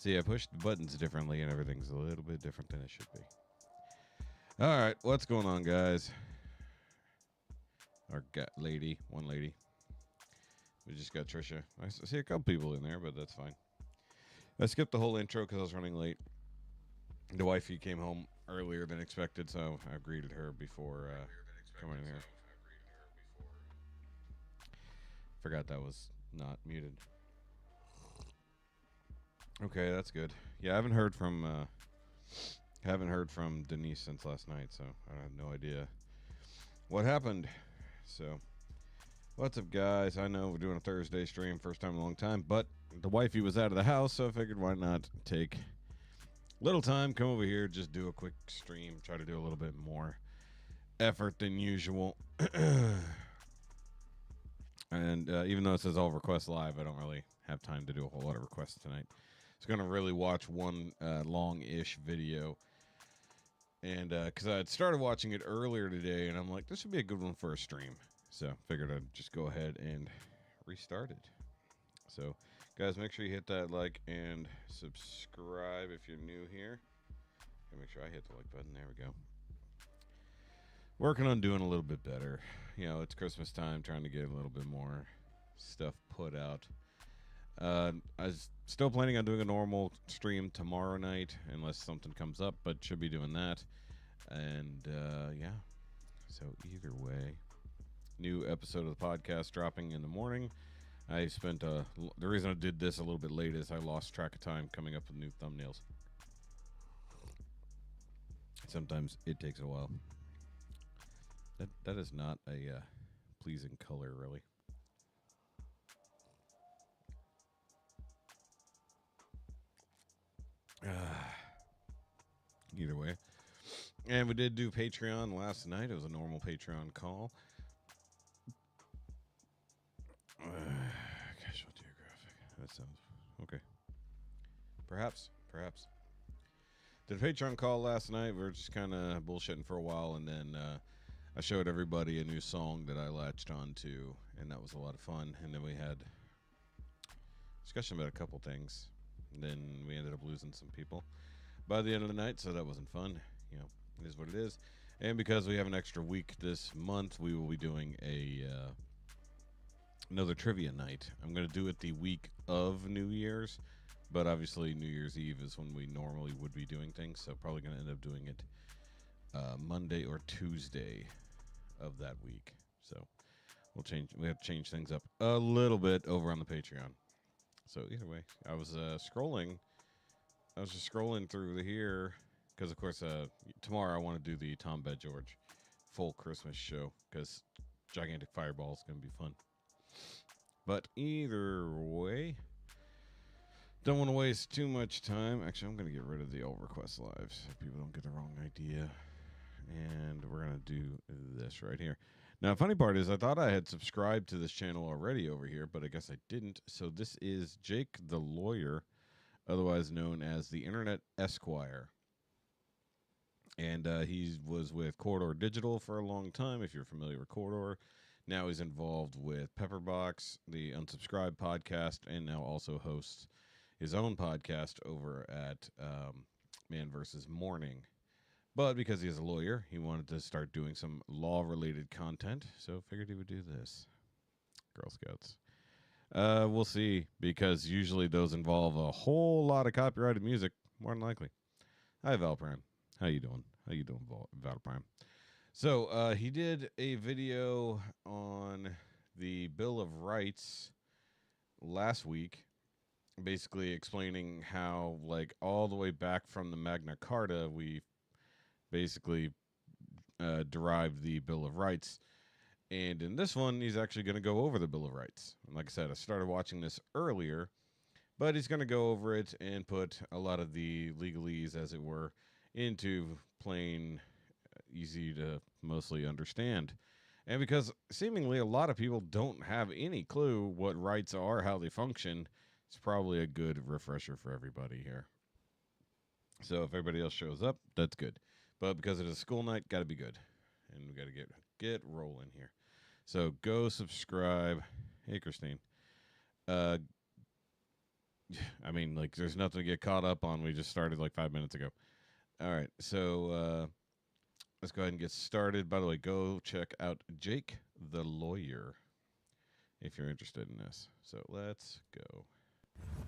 See, I pushed the buttons differently, and everything's a little bit different than it should be. All right, what's going on, guys? Our lady, one lady. We just got Trisha. I see a couple people in there, but that's fine. I skipped the whole intro because I was running late. The wifey came home earlier than expected, so I greeted her before coming in here. Forgot that was not muted. Okay, that's good. Yeah, I haven't heard from Denise since last night, so I have no idea what happened. So, what's up, guys? I know we're doing a Thursday stream, first time in a long time, but the wifey was out of the house, so I figured why not take little time, come over here, just do a quick stream, try to do a little bit more effort than usual. And even though it says all requests live, I don't really have time to do a whole lot of requests tonight. I was going to really watch one long-ish video. And because I had started watching it earlier today, and I'm like, this would be a good one for a stream. So figured I'd just go ahead and restart it. So, guys, make sure you hit that like and subscribe if you're new here. And make sure I hit the like button. There we go. Working on doing a little bit better. You know, it's Christmas time, trying to get a little bit more stuff put out. I was still planning on doing a normal stream tomorrow night, unless something comes up, but should be doing that. And yeah, so either way, new episode of the podcast dropping in the morning. I spent the reason I did this a little bit late is I lost track of time coming up with new thumbnails. Sometimes it takes a while. That is not a pleasing color, really. Either way. And we did do Patreon last night. It was a normal Patreon call. Casual Geographic. That sounds okay. Perhaps. Did a Patreon call last night. We were just kind of bullshitting for a while, and then I showed everybody a new song that I latched onto, and that was a lot of fun. And then we had discussion about a couple things. And then we ended up losing some people by the end of the night, so that wasn't fun. You know, it is what it is. And because we have an extra week this month, we will be doing another trivia night. I'm going to do it the week of New Year's, but obviously New Year's Eve is when we normally would be doing things, so probably going to end up doing it Monday or Tuesday of that week. So we have to change things up a little bit over on the Patreon. So either way, I was just scrolling through here because, of course, tomorrow I want to do the Tom Bet George full Christmas show because Gigantic Fireball is going to be fun. But either way, don't want to waste too much time. Actually, I'm going to get rid of the all request lives so people don't get the wrong idea. And we're going to do this right here. Now, funny part is I thought I had subscribed to this channel already over here, but I guess I didn't. So this is Jake the Lawyer, otherwise known as the Internet Esquire. And he was with Corridor Digital for a long time, if you're familiar with Corridor. Now he's involved with Pepperbox, the Unsubscribed podcast, and now also hosts his own podcast over at Man vs. Morning. But because he is a lawyer, he wanted to start doing some law-related content, so figured he would do this. Girl Scouts. We'll see, because usually those involve a whole lot of copyrighted music, more than likely. Hi, Valprime. How you doing? Valprime? So, he did a video on the Bill of Rights last week, basically explaining how, like, all the way back from the Magna Carta, we basically derived the Bill of Rights. And in this one, he's actually going to go over the Bill of Rights. And like I said, I started watching this earlier, but he's going to go over it and put a lot of the legalese, as it were, into plain, easy to mostly understand. And because seemingly a lot of people don't have any clue what rights are, how they function, it's probably a good refresher for everybody here. So if everybody else shows up, that's good. But because it is a school night, got to be good. And we got to get rolling here. So go subscribe. Hey, Christine. I I mean, like, there's nothing to get caught up on. We just started like 5 minutes ago. All right, so let's go ahead and get started. By the way, go check out Jake the Lawyer if you're interested in this. So let's go.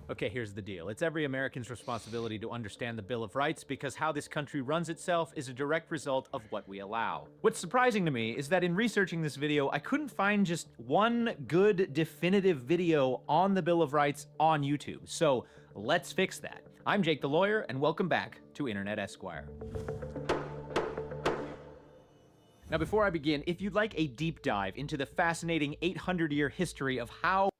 Okay, here's the deal. It's every American's responsibility to understand the Bill of Rights because how this country runs itself is a direct result of what we allow. What's surprising to me is that in researching this video, I couldn't find just one good definitive video on the Bill of Rights on YouTube. So let's fix that. I'm Jake the Lawyer, and welcome back to Internet Esquire. Now, before I begin, if you'd like a deep dive into the fascinating 800-year history of how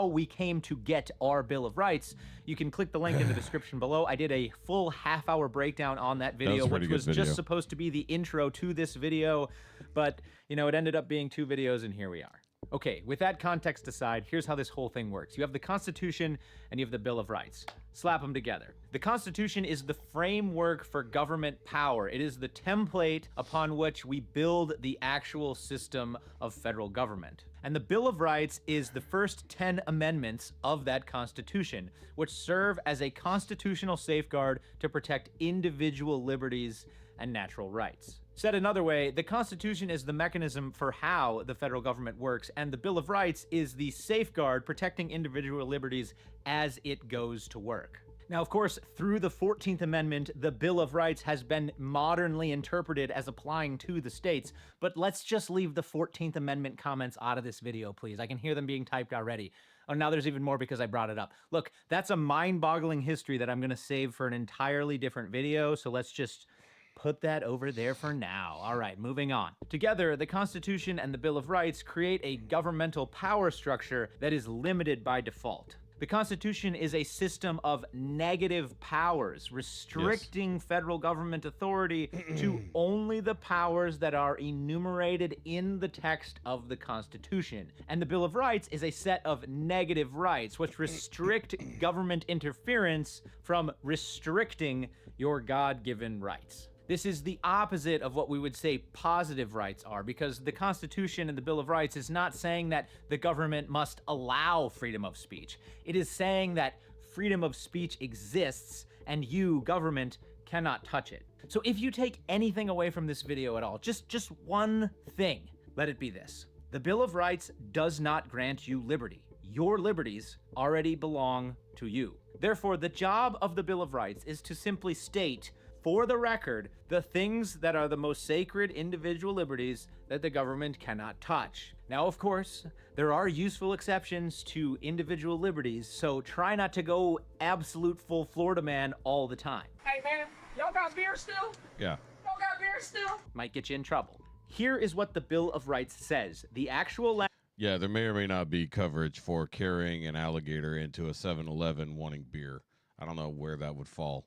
we came to get our Bill of Rights, you can click the link in the description below. I did a full half-hour breakdown on that video, which was just supposed to be the intro to this video, but, you know, it ended up being 2 videos, and here we are. Okay, with that context aside, here's how this whole thing works. You have the Constitution and you have the Bill of Rights. Slap them together. The Constitution is the framework for government power. It is the template upon which we build the actual system of federal government. And the Bill of Rights is the first 10 amendments of that Constitution, which serve as a constitutional safeguard to protect individual liberties and natural rights. Said another way, the Constitution is the mechanism for how the federal government works, and the Bill of Rights is the safeguard protecting individual liberties as it goes to work. Now, of course, through the 14th Amendment, the Bill of Rights has been modernly interpreted as applying to the states, but let's just leave the 14th Amendment comments out of this video, please. I can hear them being typed already. Oh, now there's even more because I brought it up. Look, that's a mind-boggling history that I'm going to save for an entirely different video, so let's just put that over there for now. All right, moving on. Together, the Constitution and the Bill of Rights create a governmental power structure that is limited by default. The Constitution is a system of negative powers, restricting federal government authority to only the powers that are enumerated in the text of the Constitution. And the Bill of Rights is a set of negative rights, which restrict government interference from restricting your God-given rights. This is the opposite of what we would say positive rights are, because the Constitution and the Bill of Rights is not saying that the government must allow freedom of speech. It is saying that freedom of speech exists and you, government, cannot touch it. So if you take anything away from this video at all, just one thing, let it be this. The Bill of Rights does not grant you liberty. Your liberties already belong to you. Therefore, the job of the Bill of Rights is to simply state, for the record, the things that are the most sacred individual liberties that the government cannot touch. Now, of course, there are useful exceptions to individual liberties, so try not to go absolute full Florida man all the time. Hey man, y'all got beer still? Yeah. Y'all got beer still? Might get you in trouble. Here is what the Bill of Rights says. The actual Yeah, there may or may not be coverage for carrying an alligator into a 7-Eleven wanting beer. I don't know where that would fall.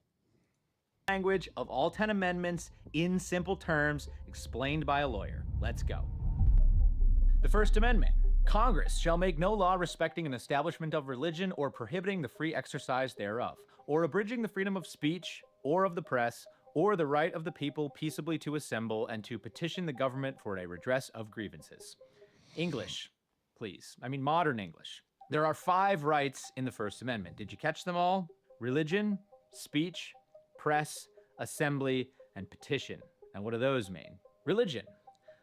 Language of all 10 amendments in simple terms explained by a lawyer. Let's go. The First Amendment. Congress shall make no law respecting an establishment of religion or prohibiting the free exercise thereof, or abridging the freedom of speech or of the press, or the right of the people peaceably to assemble and to petition the government for a redress of grievances. English, please. I mean modern English. There are 5 rights in the First Amendment. Did you catch them all? Religion, speech, press, assembly, and petition. And what do those mean? Religion.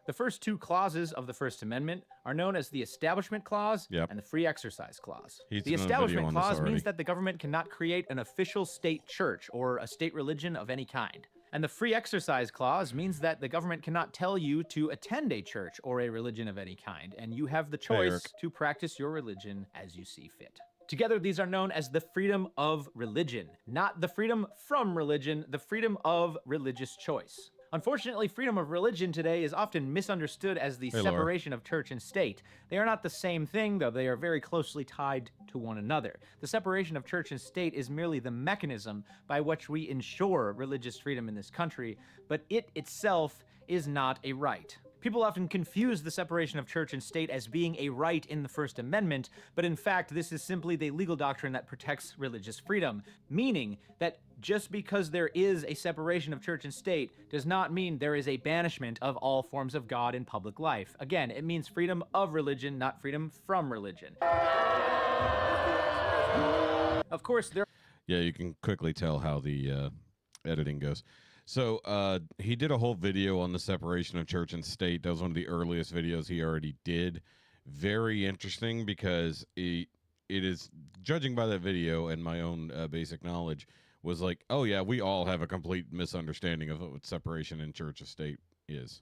The first 2 clauses of the First Amendment are known as the Establishment Clause and the Free Exercise Clause. The Establishment Clause means that the government cannot create an official state church or a state religion of any kind. And the Free Exercise Clause means that the government cannot tell you to attend a church or a religion of any kind, and you have the choice to practice your religion as you see fit. Together, these are known as the freedom of religion, not the freedom from religion, the freedom of religious choice. Unfortunately, freedom of religion today is often misunderstood as the separation of church and state. They are not the same thing, though they are very closely tied to one another. The separation of church and state is merely the mechanism by which we ensure religious freedom in this country, but it itself is not a right. People often confuse the separation of church and state as being a right in the First Amendment, but in fact, this is simply the legal doctrine that protects religious freedom, meaning that just because there is a separation of church and state does not mean there is a banishment of all forms of God in public life. Again, it means freedom of religion, not freedom from religion. Of course, there Yeah, you can quickly tell how the editing goes. So he did a whole video on the separation of church and state. That was one of the earliest videos he already did. Very interesting because it is, judging by that video and my own basic knowledge, was like, oh yeah, we all have a complete misunderstanding of what separation in church of state is.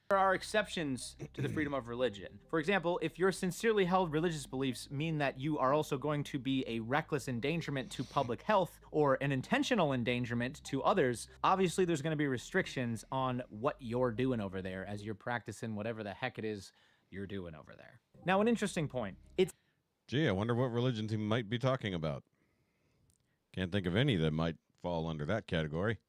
There are exceptions to the freedom of religion. For example, if your sincerely held religious beliefs mean that you are also going to be a reckless endangerment to public health or an intentional endangerment to others, obviously there's going to be restrictions on what you're doing over there as you're practicing whatever the heck it is you're doing over there. Now, an interesting point. Gee, I wonder what religions he might be talking about. Can't think of any that might fall under that category.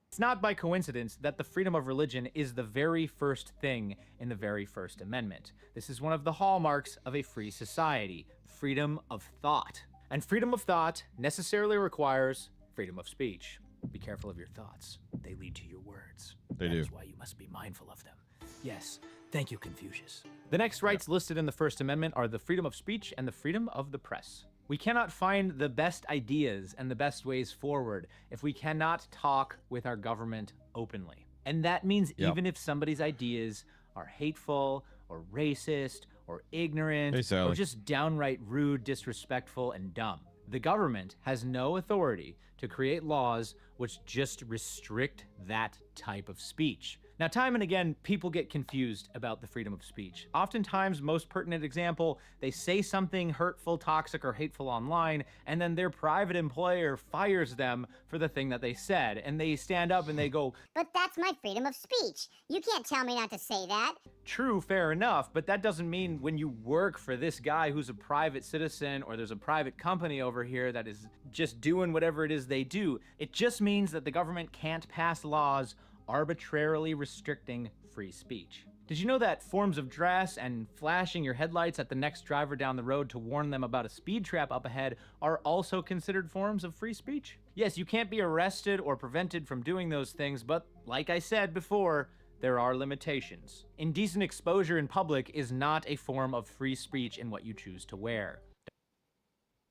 It's not by coincidence that the freedom of religion is the very first thing in the very First Amendment. This is one of the hallmarks of a free society, freedom of thought. And freedom of thought necessarily requires freedom of speech. Be careful of your thoughts. They lead to your words. They do. That's why you must be mindful of them. Yes. Thank you, Confucius. The next rights listed in the First Amendment are the freedom of speech and the freedom of the press. We cannot find the best ideas and the best ways forward if we cannot talk with our government openly. And that means even if somebody's ideas are hateful or racist or ignorant or just downright rude, disrespectful, and dumb. The government has no authority to create laws which just restrict that type of speech. Now, time and again, people get confused about the freedom of speech. Oftentimes, most pertinent example, they say something hurtful, toxic, or hateful online, and then their private employer fires them for the thing that they said. And they stand up and they go, "But that's my freedom of speech. You can't tell me not to say that." True, fair enough, but that doesn't mean when you work for this guy who's a private citizen or there's a private company over here that is just doing whatever it is they do. It just means that the government can't pass laws arbitrarily restricting free speech. Did you know that forms of dress and flashing your headlights at the next driver down the road to warn them about a speed trap up ahead are also considered forms of free speech? Yes, you can't be arrested or prevented from doing those things, but like I said before, there are limitations. Indecent exposure in public is not a form of free speech in what you choose to wear.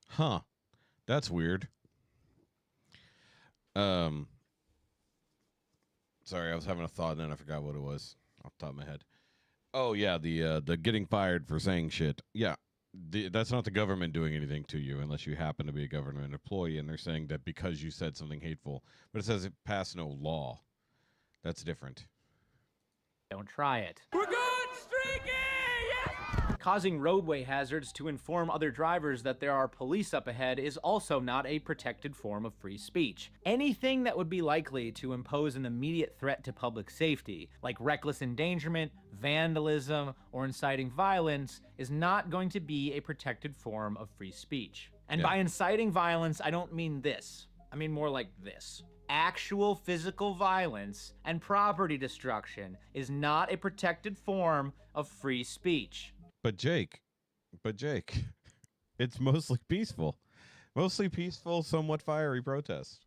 Huh. That's weird. Sorry, I was having a thought and then I forgot what it was off the top of my head. Oh yeah, the getting fired for saying shit. Yeah, that's not the government doing anything to you unless you happen to be a government employee and they're saying that because you said something hateful. But it says it passed no law. That's different. Don't try it. We're good, streaky! Yes! Causing roadway hazards to inform other drivers that there are police up ahead is also not a protected form of free speech. Anything that would be likely to impose an immediate threat to public safety, like reckless endangerment, vandalism, or inciting violence, is not going to be a protected form of free speech. And by inciting violence, I don't mean this. I mean more like this. Actual physical violence and property destruction is not a protected form of free speech. But Jake, it's mostly peaceful. Mostly peaceful, somewhat fiery protest.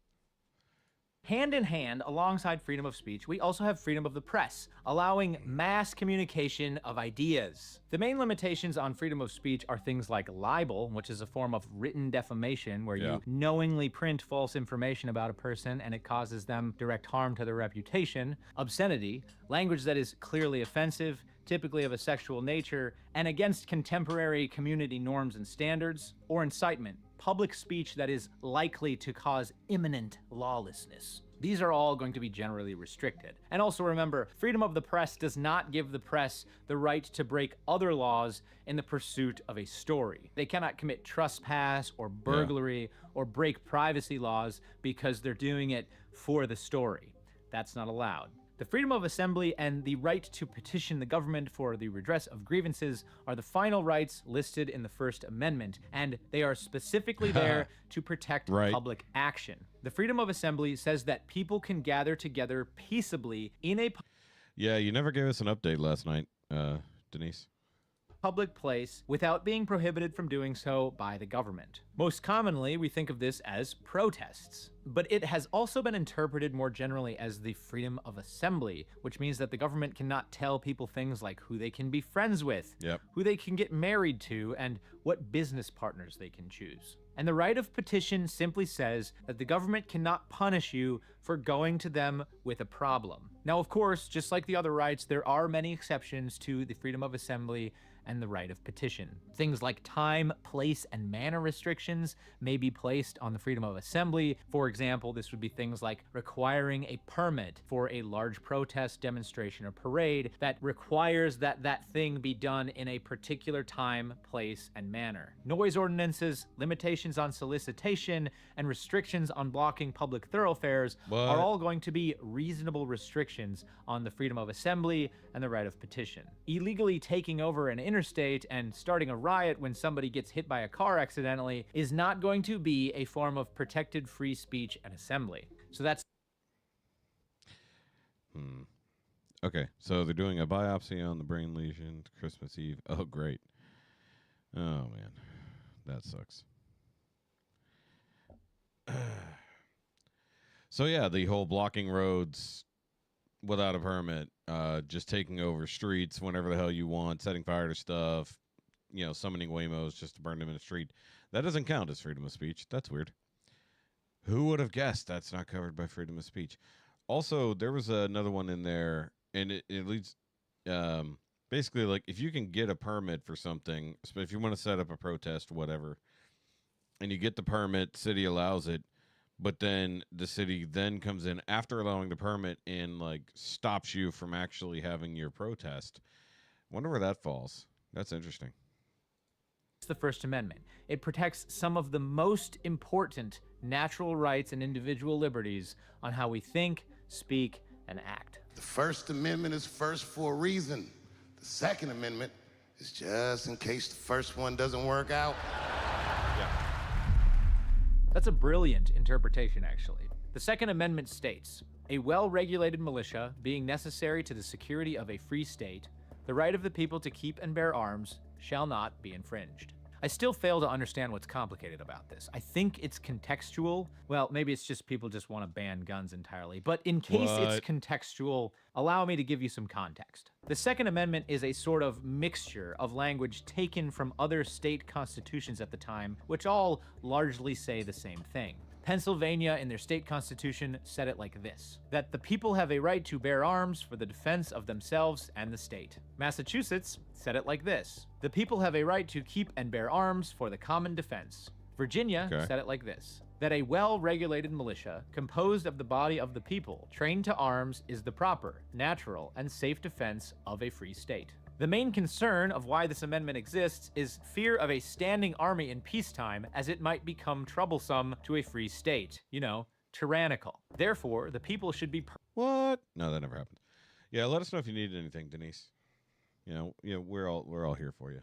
Hand in hand, alongside freedom of speech, we also have freedom of the press, allowing mass communication of ideas. The main limitations on freedom of speech are things like libel, which is a form of written defamation where you knowingly print false information about a person and it causes them direct harm to their reputation, obscenity, language that is clearly offensive, typically of a sexual nature, and against contemporary community norms and standards, or incitement, public speech that is likely to cause imminent lawlessness. These are all going to be generally restricted. And also remember, freedom of the press does not give the press the right to break other laws in the pursuit of a story. They cannot commit trespass or burglary or break privacy laws because they're doing it for the story. That's not allowed. The freedom of assembly and the right to petition the government for the redress of grievances are the final rights listed in the First Amendment, and they are specifically there to protect public action. The freedom of assembly says that people can gather together peaceably in a... Yeah, you never gave us an update last night, Denise. public place without being prohibited from doing so by the government. Most commonly, we think of this as protests, but it has also been interpreted more generally as the freedom of assembly, which means that the government cannot tell people things like who they can be friends with, Yep. who they can get married to, and what business partners they can choose. And the right of petition simply says that the government cannot punish you for going to them with a problem. Now, of course, just like the other rights, there are many exceptions to the freedom of assembly and the right of petition. Things like time, place, and manner restrictions may be placed on the freedom of assembly. For example, this would be things like requiring a permit for a large protest, demonstration, or parade that requires that that thing be done in a particular time, place, and manner. Noise ordinances, limitations on solicitation, and restrictions on blocking public thoroughfares are all going to be reasonable restrictions on the freedom of assembly and the right of petition. Illegally taking over an interstate and starting a riot when somebody gets hit by a car accidentally is not going to be a form of protected free speech and assembly. So that's Okay, so they're doing a biopsy on the brain lesion Christmas Eve. Oh, great. Oh, man. That sucks. So, yeah, the whole blocking roads without a permit, just taking over streets whenever the hell you want, setting fire to stuff, summoning Waymos just to burn them in the street. That doesn't count as freedom of speech. That's weird. Who would have guessed that's not covered by freedom of speech? Also, there was another one in there, and it leads, basically, like, if you can get a permit for something, if you want to set up a protest, whatever, and you get the permit, city allows it, but then the city then comes in after allowing the permit and, like, stops you from actually having your protest. Wonder where that falls. That's interesting. the First Amendment. It protects some of the most important natural rights and individual liberties on how we think, speak, and act. The First Amendment is first for a reason. The Second Amendment is just in case the first one doesn't work out. That's a brilliant interpretation, actually. The Second Amendment states, a well-regulated militia being necessary to the security of a free state, the right of the people to keep and bear arms shall not be infringed. I still fail to understand what's complicated about this. I think it's contextual. Well, maybe it's just people just want to ban guns entirely. But in case it's contextual, allow me to give you some context. The Second Amendment is a sort of mixture of language taken from other state constitutions at the time, which all largely say the same thing. Pennsylvania, in their state constitution, said it like this, that the people have a right to bear arms for the defense of themselves and the state. Massachusetts said it like this, the people have a right to keep and bear arms for the common defense. Virginia said it like this, that a well-regulated militia, composed of the body of the people, trained to arms, is the proper, natural, and safe defense of a free state. The main concern of why this amendment exists is fear of a standing army in peacetime, as it might become troublesome to a free state. You know, tyrannical. Therefore, the people should be... What? No, that never happened. Yeah, let us know if you need anything, Denise. You know, we're all here for you.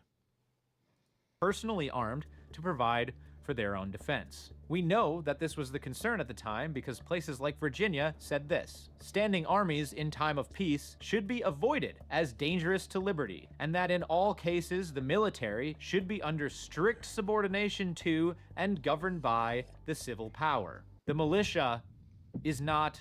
Personally armed to provide for their own defense. We know that this was the concern at the time because places like Virginia said this, standing armies in time of peace should be avoided as dangerous to liberty, and that in all cases the military should be under strict subordination to and governed by the civil power. The militia is not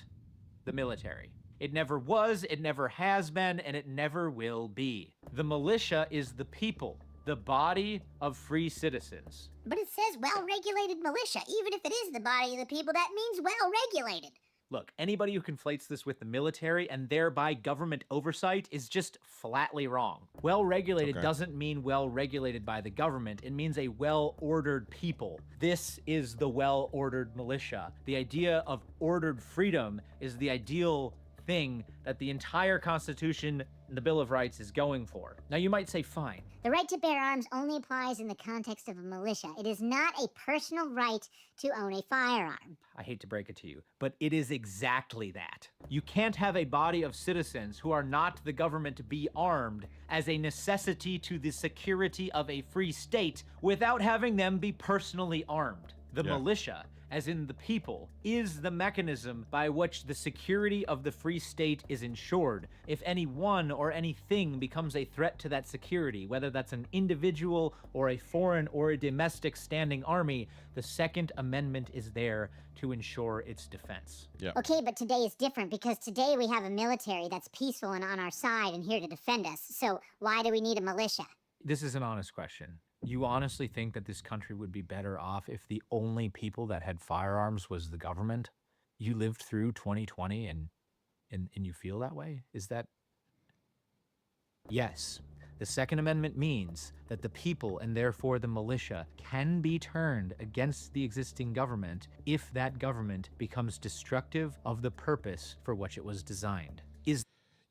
the military. It never was, it never has been, and it never will be. The militia is the people, the body of free citizens. But it says well-regulated militia. Even if it is the body of the people, that means well-regulated. Look, anybody who conflates this with the military and thereby government oversight is just flatly wrong. Well-regulated doesn't mean well-regulated by the government. It means a well-ordered people. This is the well-ordered militia. The idea of ordered freedom is the ideal thing that the entire Constitution, the Bill of Rights, is going for. Now you might say, fine. The right to bear arms only applies in the context of a militia. It is not a personal right to own a firearm. I hate to break it to you, but it is exactly that. You can't have a body of citizens who are not the government be armed as a necessity to the security of a free state without having them be personally armed. The militia as in the people, is the mechanism by which the security of the free state is ensured. If any one or anything becomes a threat to that security, whether that's an individual or a foreign or a domestic standing army, the Second Amendment is there to ensure its defense. Yeah. Okay, but today is different because today we have a military that's peaceful and on our side and here to defend us. So why do we need a militia? This is an honest question. You honestly think that this country would be better off if the only people that had firearms was the government? You lived through 2020 and you feel that way? Is that... Yes. The Second Amendment means that the people, and therefore the militia, can be turned against the existing government if that government becomes destructive of the purpose for which it was designed.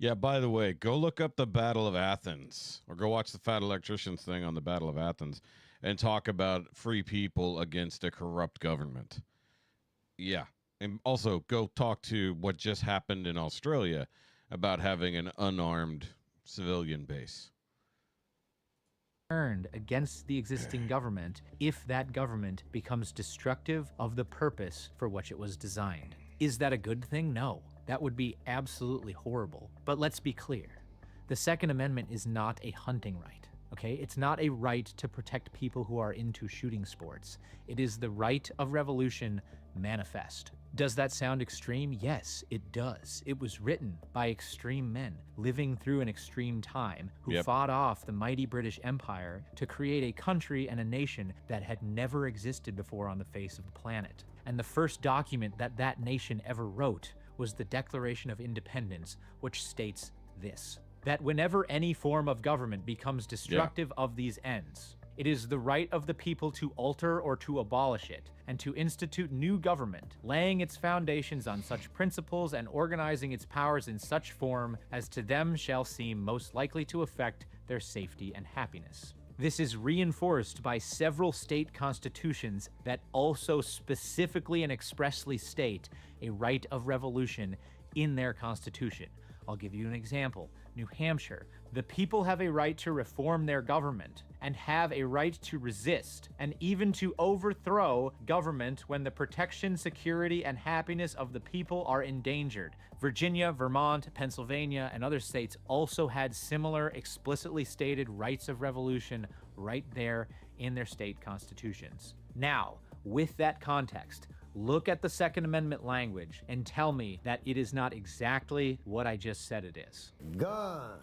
Yeah, by the way, go look up the Battle of Athens, or go watch the Fat Electricians thing on the Battle of Athens, and talk about free people against a corrupt government. Yeah. And also, go talk to what just happened in Australia about having an unarmed civilian base. Turned against the existing government if that government becomes destructive of the purpose for which it was designed. Is that a good thing? No. That would be absolutely horrible. But let's be clear. The Second Amendment is not a hunting right, okay? It's not a right to protect people who are into shooting sports. It is the right of revolution manifest. Does that sound extreme? Yes, it does. It was written by extreme men living through an extreme time who fought off the mighty British Empire to create a country and a nation that had never existed before on the face of the planet. And the first document that that nation ever wrote was the Declaration of Independence, which states this: that whenever any form of government becomes destructive of these ends, it is the right of the people to alter or to abolish it, and to institute new government, laying its foundations on such principles and organizing its powers in such form as to them shall seem most likely to affect their safety and happiness. This is reinforced by several state constitutions that also specifically and expressly state a right of revolution in their constitution. I'll give you an example. New Hampshire, the people have a right to reform their government and have a right to resist and even to overthrow government when the protection, security, and happiness of the people are endangered. Virginia, Vermont, Pennsylvania, and other states also had similar explicitly stated rights of revolution right there in their state constitutions. Now, with that context, look at the Second Amendment language and tell me that it is not exactly what I just said it is. Gun.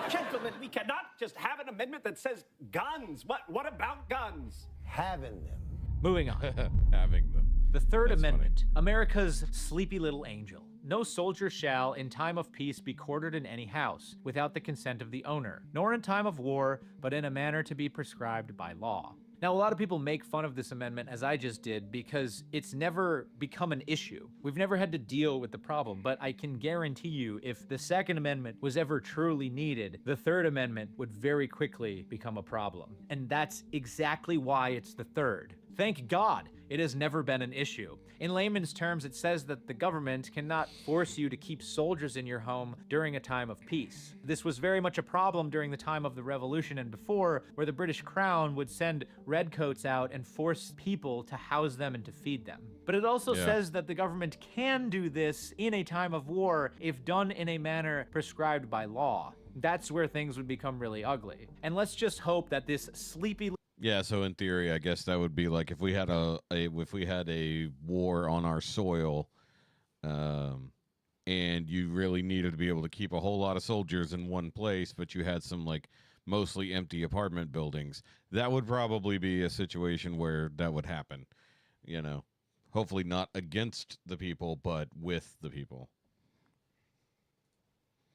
Gentlemen, we cannot just have an amendment that says guns. What about guns? Having them. Moving on. Having them. The Third That's Amendment, funny. America's sleepy little angel. No soldier shall, in time of peace, be quartered in any house, without the consent of the owner, nor in time of war, but in a manner to be prescribed by law. Now, a lot of people make fun of this amendment, as I just did, because it's never become an issue. We've never had to deal with the problem, but I can guarantee you, if the Second Amendment was ever truly needed, the Third Amendment would very quickly become a problem. And that's exactly why it's the third. Thank God it has never been an issue. In layman's terms, it says that the government cannot force you to keep soldiers in your home during a time of peace. This was very much a problem during the time of the Revolution and before, where the British Crown would send redcoats out and force people to house them and to feed them. But it also says that the government can do this in a time of war if done in a manner prescribed by law. That's where things would become really ugly. And let's just hope that this sleepy... Yeah, so in theory, I guess that would be like if we had a war on our soil, and you really needed to be able to keep a whole lot of soldiers in one place, but you had some like mostly empty apartment buildings. That would probably be a situation where that would happen. You know, hopefully not against the people, but with the people.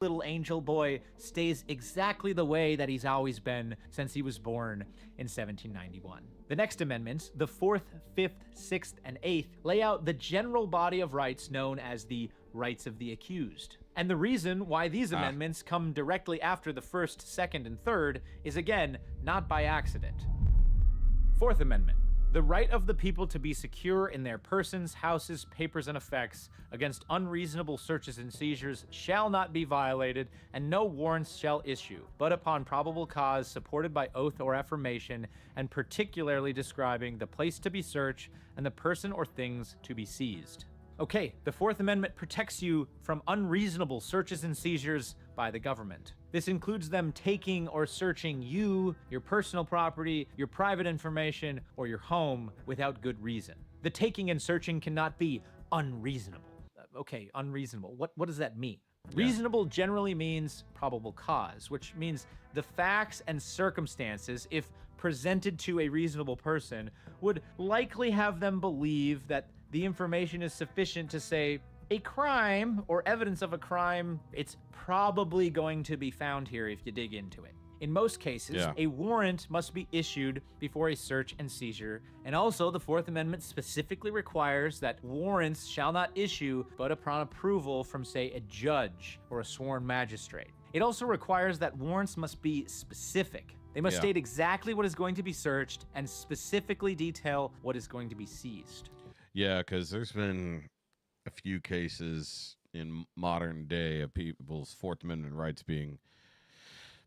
Little angel boy stays exactly the way that he's always been since he was born in 1791. The next amendments, the 4th, 5th, 6th, and 8th, lay out the general body of rights known as the rights of the accused. And the reason why these amendments come directly after the 1st, 2nd, and 3rd is again, not by accident. 4th Amendment. The right of the people to be secure in their persons, houses, papers, and effects against unreasonable searches and seizures shall not be violated, and no warrants shall issue, but upon probable cause supported by oath or affirmation, and particularly describing the place to be searched and the person or things to be seized. Okay, the Fourth Amendment protects you from unreasonable searches and seizures by the government. This includes them taking or searching you, your personal property, your private information, or your home without good reason. The taking and searching cannot be unreasonable. Okay, unreasonable. What does that mean? Reasonable generally means probable cause, which means the facts and circumstances, if presented to a reasonable person, would likely have them believe that the information is sufficient to say a crime or evidence of a crime, it's probably going to be found here if you dig into it. In most cases, a warrant must be issued before a search and seizure, and also the Fourth Amendment specifically requires that warrants shall not issue but upon approval from, say, a judge or a sworn magistrate. It also requires that warrants must be specific. They must state exactly what is going to be searched and specifically detail what is going to be seized. Yeah, because there's been a few cases in modern day of people's Fourth Amendment rights being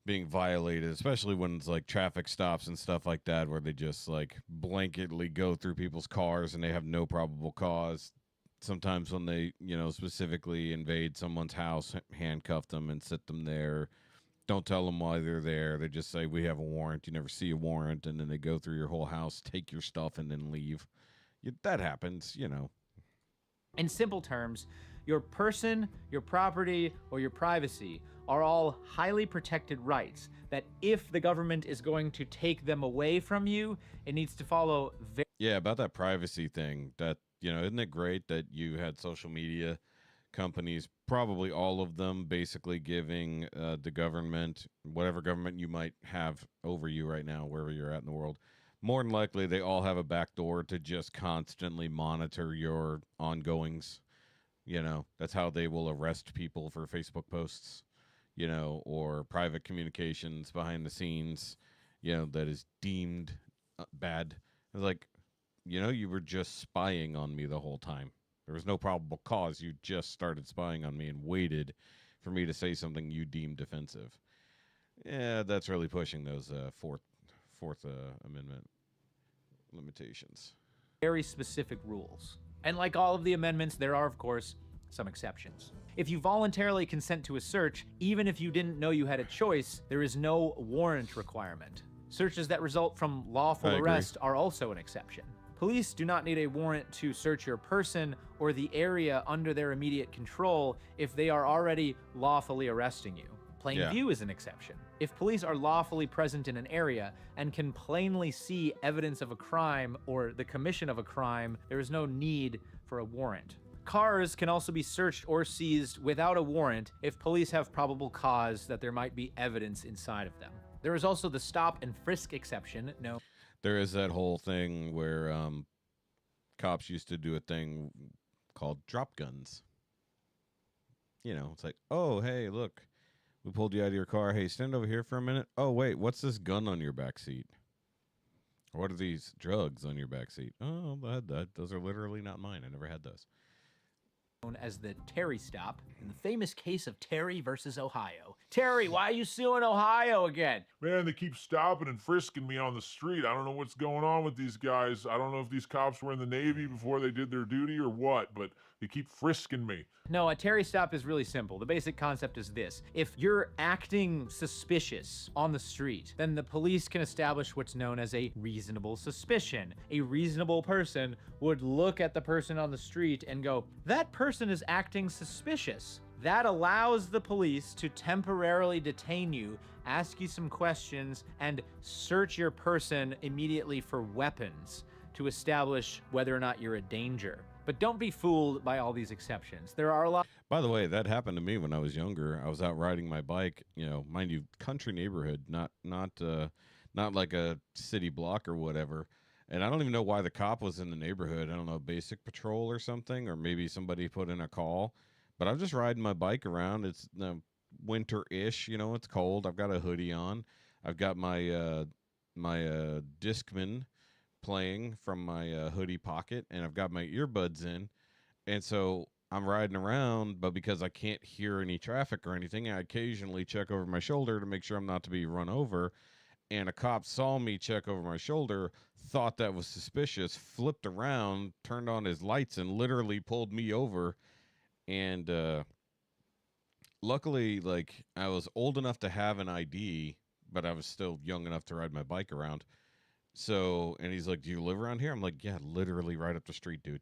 violated, especially when it's like traffic stops and stuff like that, where they just like blanketly go through people's cars and they have no probable cause. Sometimes when they, specifically invade someone's house, handcuff them and sit them there. Don't tell them why they're there. They just say, we have a warrant. You never see a warrant. And then they go through your whole house, take your stuff, and then leave. That happens, In simple terms, your person, your property, or your privacy are all highly protected rights that if the government is going to take them away from you, it needs to follow Yeah, about that privacy thing, that, isn't it great that you had social media companies, probably all of them, basically giving the government, whatever government you might have over you right now, wherever you're at in the world, more than likely they all have a back door to just constantly monitor your ongoings. That's how they will arrest people for Facebook posts, or private communications behind the scenes, that is deemed bad. It's like, you were just spying on me the whole time. There was no probable cause. You just started spying on me and waited for me to say something you deemed offensive. Yeah, that's really pushing those Fourth Amendment limitations. very specific rules. And like all of the amendments, there are, of course, some exceptions. If you voluntarily consent to a search, even if you didn't know you had a choice, there is no warrant requirement. Searches that result from lawful I agree. arrest are also an exception. Police do not need a warrant to search your person or the area under their immediate control if they are already lawfully arresting you. Plain Yeah. view is an exception. If police are lawfully present in an area and can plainly see evidence of a crime or the commission of a crime, there is no need for a warrant. Cars can also be searched or seized without a warrant if police have probable cause that there might be evidence inside of them. There is also the stop and frisk exception. No. There is that whole thing where cops used to do a thing called drop guns. It's like, oh, hey, look, we pulled you out of your car. Hey, stand over here for a minute. Oh, wait, what's this gun on your back seat? Or what are these drugs on your back seat? Oh, those are literally not mine. I never had those. Known as the Terry stop in the famous case of Terry versus Ohio. Terry, why are you suing Ohio again? Man, they keep stopping and frisking me on the street. I don't know what's going on with these guys. I don't know if these cops were in the Navy before they did their duty or what, but they keep frisking me. No, a Terry stop is really simple. The basic concept is this. If you're acting suspicious on the street, then the police can establish what's known as a reasonable suspicion. A reasonable person would look at the person on the street and go, that person is acting suspicious. That allows the police to temporarily detain you, ask you some questions, and search your person immediately for weapons to establish whether or not you're a danger. But don't be fooled by all these exceptions. There are a lot. By the way, that happened to me when I was younger. I was out riding my bike, mind you, country neighborhood, not like a city block or whatever. And I don't even know why the cop was in the neighborhood. I don't know, basic patrol or something, or maybe somebody put in a call. But I'm just riding my bike around. It's winter-ish, it's cold. I've got a hoodie on. I've got my Discman playing from my hoodie pocket, and I've got my earbuds in, and so I'm riding around, but because I can't hear any traffic or anything, I occasionally check over my shoulder to make sure I'm not to be run over. And a cop saw me check over my shoulder, thought that was suspicious, flipped around, turned on his lights, and literally pulled me over. And luckily, like, I was old enough to have an ID, but I was still young enough to ride my bike around. So, and he's like, "Do you live around here?" I'm like, "Yeah, literally right up the street, dude."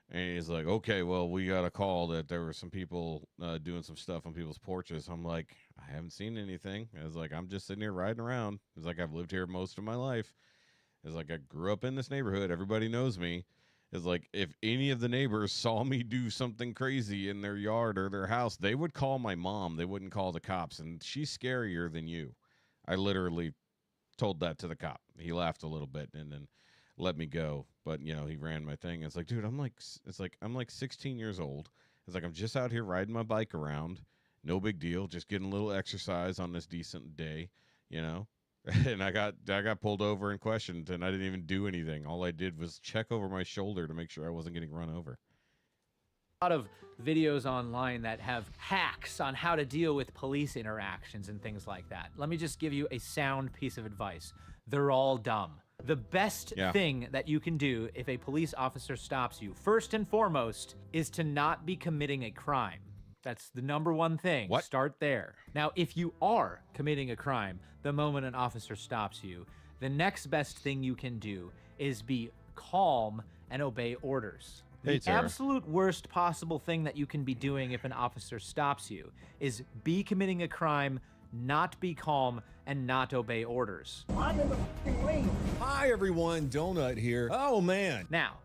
And he's like, "Okay, well, we got a call that there were some people doing some stuff on people's porches." I'm like, "I haven't seen anything." I was like, "I'm just sitting here riding around." It's like, "I've lived here most of my life." It's like, "I grew up in this neighborhood. Everybody knows me." It's like, if any of the neighbors saw me do something crazy in their yard or their house, they would call my mom. They wouldn't call the cops. And she's scarier than you. I literally told that to the cop. He laughed a little bit and then let me go. But, you know, he ran my thing. It's like, dude, I'm like 16 years old. It's like, I'm just out here riding my bike around. No big deal. Just getting a little exercise on this decent day, you know? And I got pulled over and questioned, and I didn't even do anything. All I did was check over my shoulder to make sure I wasn't getting run over. A lot of videos online that have hacks on how to deal with police interactions and things like that. Let me just give you a sound piece of advice. They're all dumb. The best thing that you can do if a police officer stops you, first and foremost, is to not be committing a crime. That's the number one thing. What? Start there. Now, if you are committing a crime the moment an officer stops you, the next best thing you can do is be calm and obey orders. Hey, The Tara. absolute worst possible thing that you can be doing if an officer stops you is be committing a crime, not be calm, and not obey orders. Hi everyone, Donut here. Oh man. Now,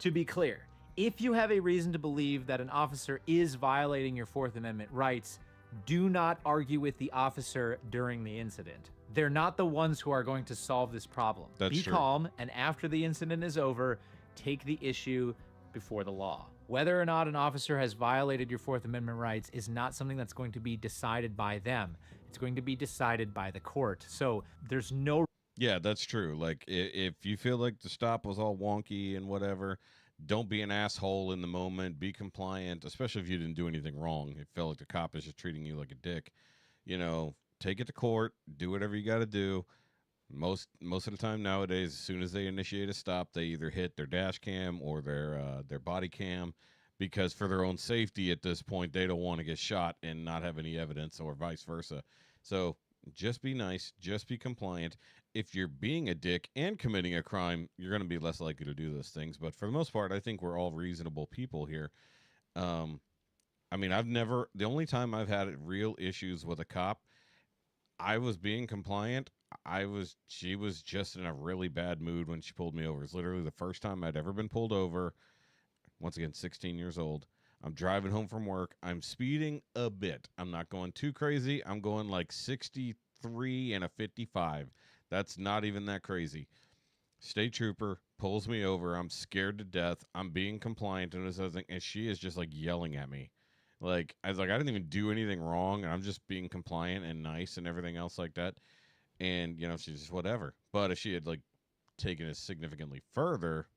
to be clear, if you have a reason to believe that an officer is violating your Fourth Amendment rights, do not argue with the officer during the incident. They're not the ones who are going to solve this problem. That's Be true. calm, and after the incident is over, take the issue before the law. Whether or not an officer has violated your Fourth Amendment rights is not something that's going to be decided by them. It's going to be decided by the court. So there's no Yeah, that's true. Like, if you feel like the stop was all wonky and whatever, don't be an asshole in the moment. Be compliant, especially if you didn't do anything wrong. It felt like the cop is just treating you like a dick. You know, take it to court. Do whatever you got to do. Most of the time nowadays, as soon as they initiate a stop, they either hit their dash cam or their body cam, because for their own safety at this point, they don't want to get shot and not have any evidence, or vice versa. So just be nice, just be compliant. If you're being a dick and committing a crime, you're going to be less likely to do those things. But for the most part, I think we're all reasonable people here. I mean, the only time I've had real issues with a cop, I was being compliant. She was just in a really bad mood when she pulled me over. It's literally the first time I'd ever been pulled over. Once again, 16 years old. I'm driving home from work. I'm speeding a bit. I'm not going too crazy. I'm going like 63 and a 55. That's not even that crazy. State trooper pulls me over. I'm scared to death. I'm being compliant and this other thing, and she is just like yelling at me. Like, I was like, I didn't even do anything wrong, and I'm just being compliant and nice and everything else like that. And, you know, she's just whatever. But if she had like taken it significantly further,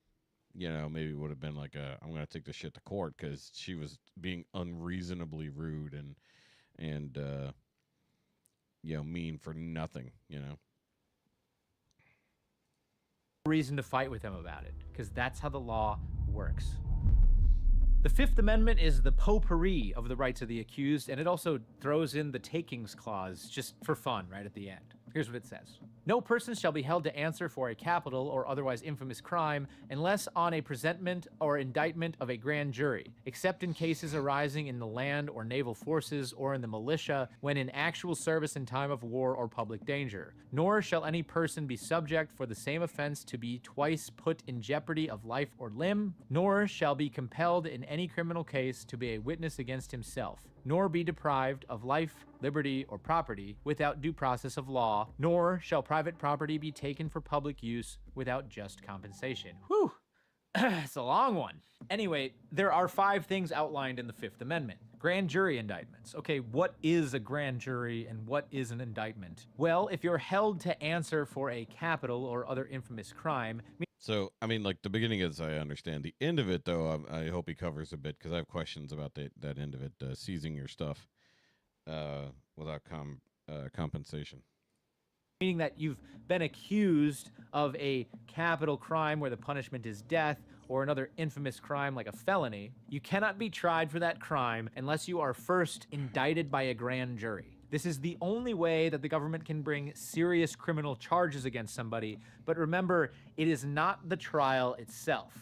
you know, maybe it would have been like I'm going to take this shit to court, because she was being unreasonably rude and you know, mean for nothing, you know. reason to fight with him about it, because that's how the law works. The Fifth Amendment is the potpourri of the rights of the accused, and it also throws in the takings clause just for fun right at the end. Here's what it says. No person shall be held to answer for a capital or otherwise infamous crime unless on a presentment or indictment of a grand jury, except in cases arising in the land or naval forces or in the militia when in actual service in time of war or public danger. Nor shall any person be subject for the same offense to be twice put in jeopardy of life or limb, nor shall be compelled in any criminal case to be a witness against himself, nor be deprived of life, liberty, or property without due process of law, nor shall private property be taken for public use without just compensation. Whew! It's a long one. Anyway, there are 5 things outlined in the Fifth Amendment. Grand jury indictments. Okay, what is a grand jury and what is an indictment? Well, if you're held to answer for a capital or other infamous crime, So, I mean, like the beginning is I understand. The end of it, though, I hope he covers a bit because I have questions about that end of it, seizing your stuff without compensation. Meaning that you've been accused of a capital crime where the punishment is death, or another infamous crime like a felony, you cannot be tried for that crime unless you are first indicted by a grand jury. This is the only way that the government can bring serious criminal charges against somebody, but remember, it is not the trial itself.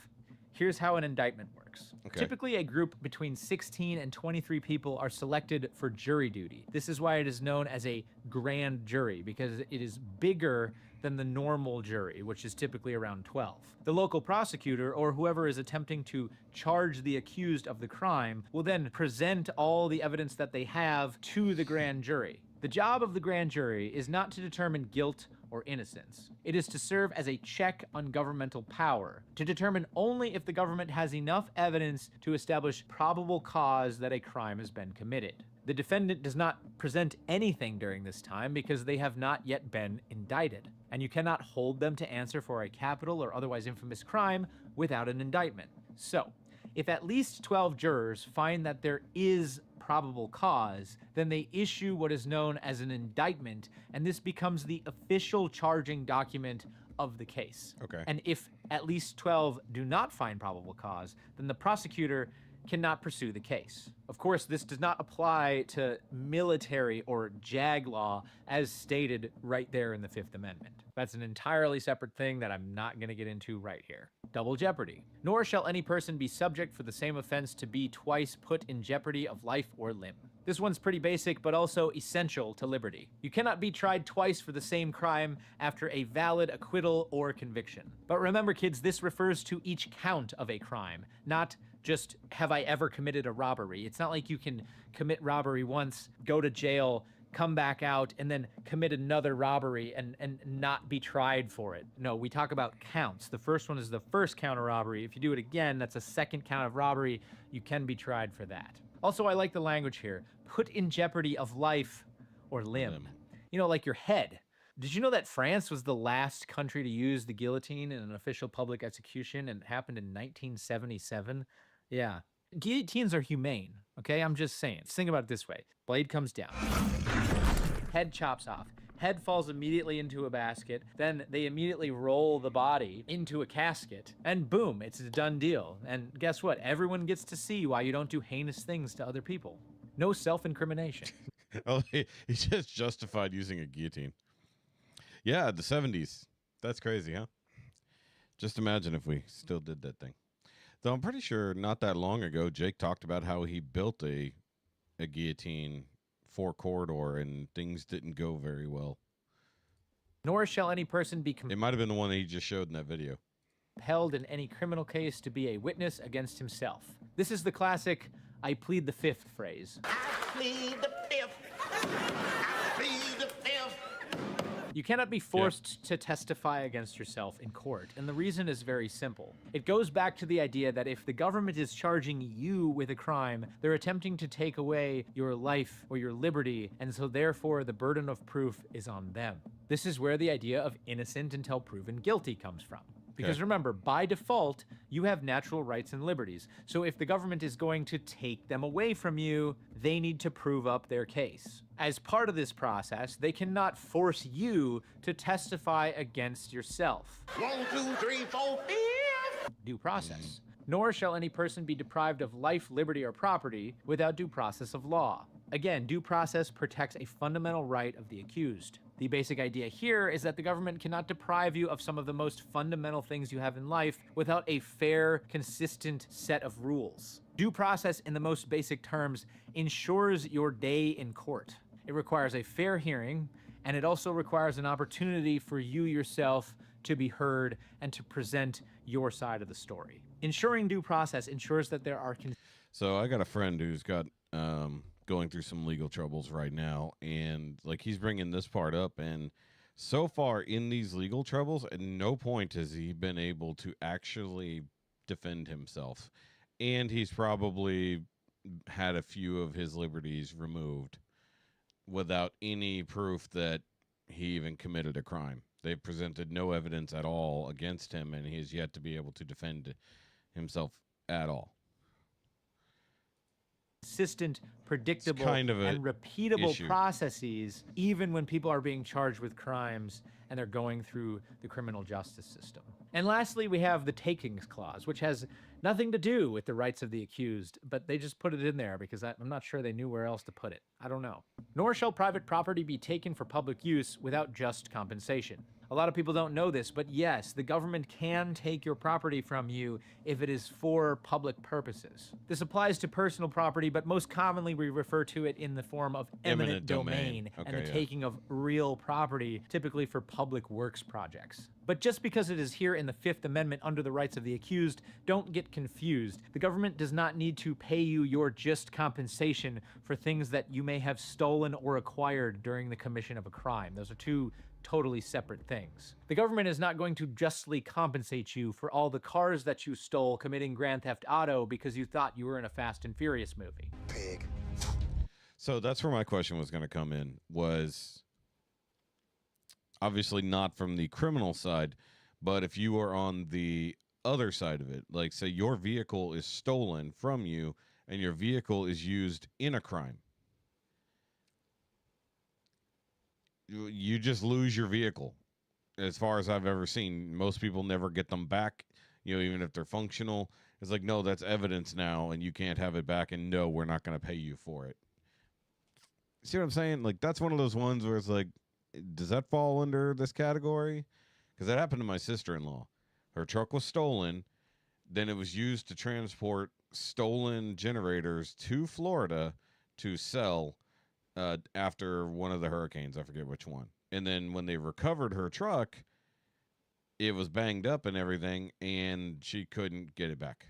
Here's how an indictment works. Okay. Typically, a group between 16 and 23 people are selected for jury duty. This is why it is known as a grand jury, because it is bigger than the normal jury, which is typically around 12. The local prosecutor, or whoever is attempting to charge the accused of the crime, will then present all the evidence that they have to the grand jury. The job of the grand jury is not to determine guilt or innocence. It is to serve as a check on governmental power, to determine only if the government has enough evidence to establish probable cause that a crime has been committed. The defendant does not present anything during this time because they have not yet been indicted, and you cannot hold them to answer for a capital or otherwise infamous crime without an indictment. So, if at least 12 jurors find that there is probable cause, then they issue what is known as an indictment, and this becomes the official charging document of the case. Okay. And if at least 12 do not find probable cause, then the prosecutor cannot pursue the case. Of course, this does not apply to military or JAG law as stated right there in the Fifth Amendment. That's an entirely separate thing that I'm not going to get into right here. Double jeopardy. Nor shall any person be subject for the same offense to be twice put in jeopardy of life or limb. This one's pretty basic, but also essential to liberty. You cannot be tried twice for the same crime after a valid acquittal or conviction. But remember, kids, this refers to each count of a crime, not just have I ever committed a robbery. It's not like you can commit robbery once, go to jail, come back out, and then commit another robbery and not be tried for it. No, we talk about counts. The first one is the first count of robbery. If you do it again, that's a second count of robbery. You can be tried for that. Also, I like the language here. Put in jeopardy of life or limb. You know, like your head. Did you know that France was the last country to use the guillotine in an official public execution, and it happened in 1977? Yeah. Guillotines are humane, okay? I'm just saying. Think about it this way. Blade comes down. Head chops off. Head falls immediately into a basket. Then they immediately roll the body into a casket. And boom, it's a done deal. And guess what? Everyone gets to see why you don't do heinous things to other people. No self-incrimination. Oh, he just justified using a guillotine. Yeah, the 70s. That's crazy, huh? Just imagine if we still did that thing. Though I'm pretty sure not that long ago, Jake talked about how he built a guillotine for corridor and things didn't go very well. Nor shall any person be It might have been the one that he just showed in that video. compelled in any criminal case to be a witness against himself. This is the classic, I plead the fifth phrase. I plead the fifth. I plead the fifth. You cannot be forced to testify against yourself in court, and the reason is very simple. It goes back to the idea that if the government is charging you with a crime, they're attempting to take away your life or your liberty, and so therefore the burden of proof is on them. This is where the idea of innocent until proven guilty comes from. Because remember, by default, you have natural rights and liberties. So if the government is going to take them away from you, they need to prove up their case. As part of this process, they cannot force you to testify against yourself. 1, 2, 3, 4, 5. Due process. Nor shall any person be deprived of life, liberty, or property without due process of law. Again, due process protects a fundamental right of the accused. The basic idea here is that the government cannot deprive you of some of the most fundamental things you have in life without a fair, consistent set of rules. Due process, in the most basic terms, ensures your day in court. It requires a fair hearing, and it also requires an opportunity for you yourself to be heard and to present your side of the story. Ensuring due process ensures that there are... So I got a friend who's got going through some legal troubles right now, and like he's bringing this part up, and so far in these legal troubles, at no point has he been able to actually defend himself, and he's probably had a few of his liberties removed without any proof that he even committed a crime. They've presented no evidence at all against him, and he has yet to be able to defend himself at all. Consistent, predictable, kind of a and repeatable issue. processes, even when people are being charged with crimes and they're going through the criminal justice system. And lastly, we have the takings clause, which has nothing to do with the rights of the accused, but they just put it in there because I'm not sure they knew where else to put it. I don't know. Nor shall private property be taken for public use without just compensation. A lot of people don't know this, but yes, the government can take your property from you if it is for public purposes. This applies to personal property, but most commonly we refer to it in the form of eminent domain and Okay, the yeah. taking of real property, typically for public works projects. But just because it is here in the Fifth Amendment under the rights of the accused, don't get confused. The government does not need to pay you your just compensation for things that you may have stolen or acquired during the commission of a crime. Those are two totally separate things. The government is not going to justly compensate you for all the cars that you stole committing Grand Theft Auto because you thought you were in a Fast and Furious movie. Pig. So that's where my question was going to come in, was obviously not from the criminal side, but if you are on the other side of it, like say your vehicle is stolen from you and your vehicle is used in a crime, you just lose your vehicle. As far as I've ever seen, most people never get them back, even if they're functional. It's like, no, that's evidence now and you can't have it back, and no, we're not going to pay you for it. See what I'm saying? Like, that's one of those ones where it's like, does that fall under this category? Because that happened to my sister-in-law. Her truck was stolen, then it was used to transport stolen generators to Florida to sell after one of the hurricanes. I forget which one. And then when they recovered her truck, it was banged up and everything, and she couldn't get it back.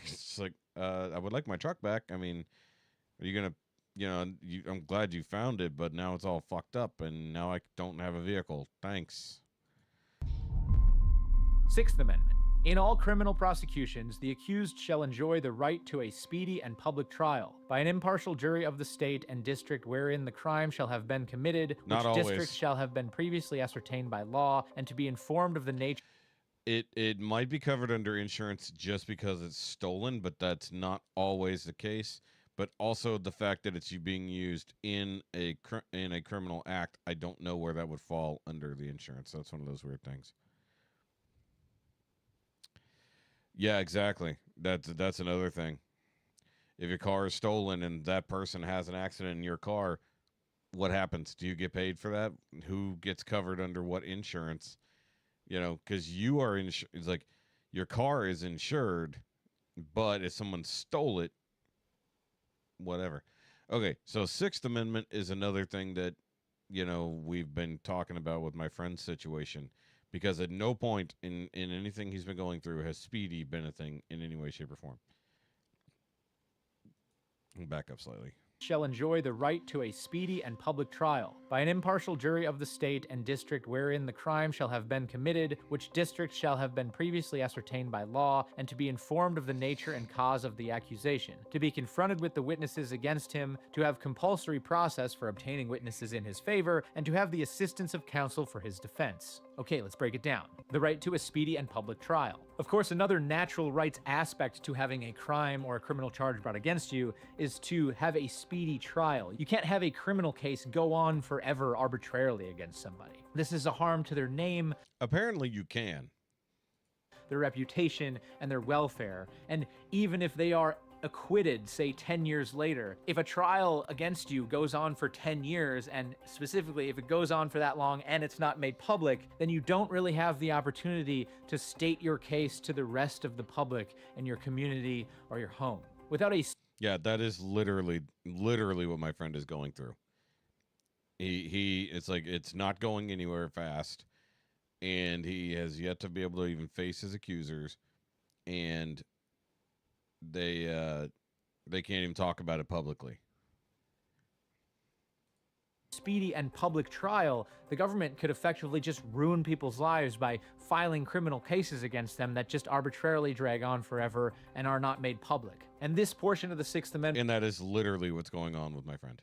It's like, I would like my truck back. I mean, are you going to, I'm glad you found it, but now it's all fucked up, and now I don't have a vehicle. Thanks. Sixth Amendment. In all criminal prosecutions, the accused shall enjoy the right to a speedy and public trial by an impartial jury of the state and district wherein the crime shall have been committed, Not which always. district shall have been previously ascertained by law, and to be informed of the nature. It might be covered under insurance just because it's stolen, but that's not always the case. But also the fact that it's being used in a criminal act, I don't know where that would fall under the insurance. That's one of those weird things. Yeah, exactly. That's another thing. If your car is stolen and that person has an accident in your car, what happens? Do you get paid for that? Who gets covered under what insurance? Because you are it's like your car is insured, but if someone stole it, whatever. Okay, so Sixth Amendment is another thing that, we've been talking about with my friend's situation. Because at no point in anything he's been going through has speedy been a thing in any way, shape, or form. I'll back up slightly. Shall enjoy the right to a speedy and public trial by an impartial jury of the state and district wherein the crime shall have been committed, which district shall have been previously ascertained by law, and to be informed of the nature and cause of the accusation, to be confronted with the witnesses against him, to have compulsory process for obtaining witnesses in his favor, and to have the assistance of counsel for his defense. Okay, let's break it down. The right to a speedy and public trial. Of course, another natural rights aspect to having a crime or a criminal charge brought against you is to have a speedy trial. You can't have a criminal case go on forever arbitrarily against somebody. This is a harm to their name, Apparently you can. their reputation, and their welfare. And even if they are acquitted, say 10 years later, if a trial against you goes on for 10 years, and specifically if it goes on for that long and it's not made public, then you don't really have the opportunity to state your case to the rest of the public in your community or your home. Without a Yeah, that is literally what my friend is going through. It's like it's not going anywhere fast, and he has yet to be able to even face his accusers, and they can't even talk about it publicly. speedy and public trial, the government could effectively just ruin people's lives by filing criminal cases against them that just arbitrarily drag on forever and are not made public. And this portion of the Sixth Amendment And that is literally what's going on with my friend.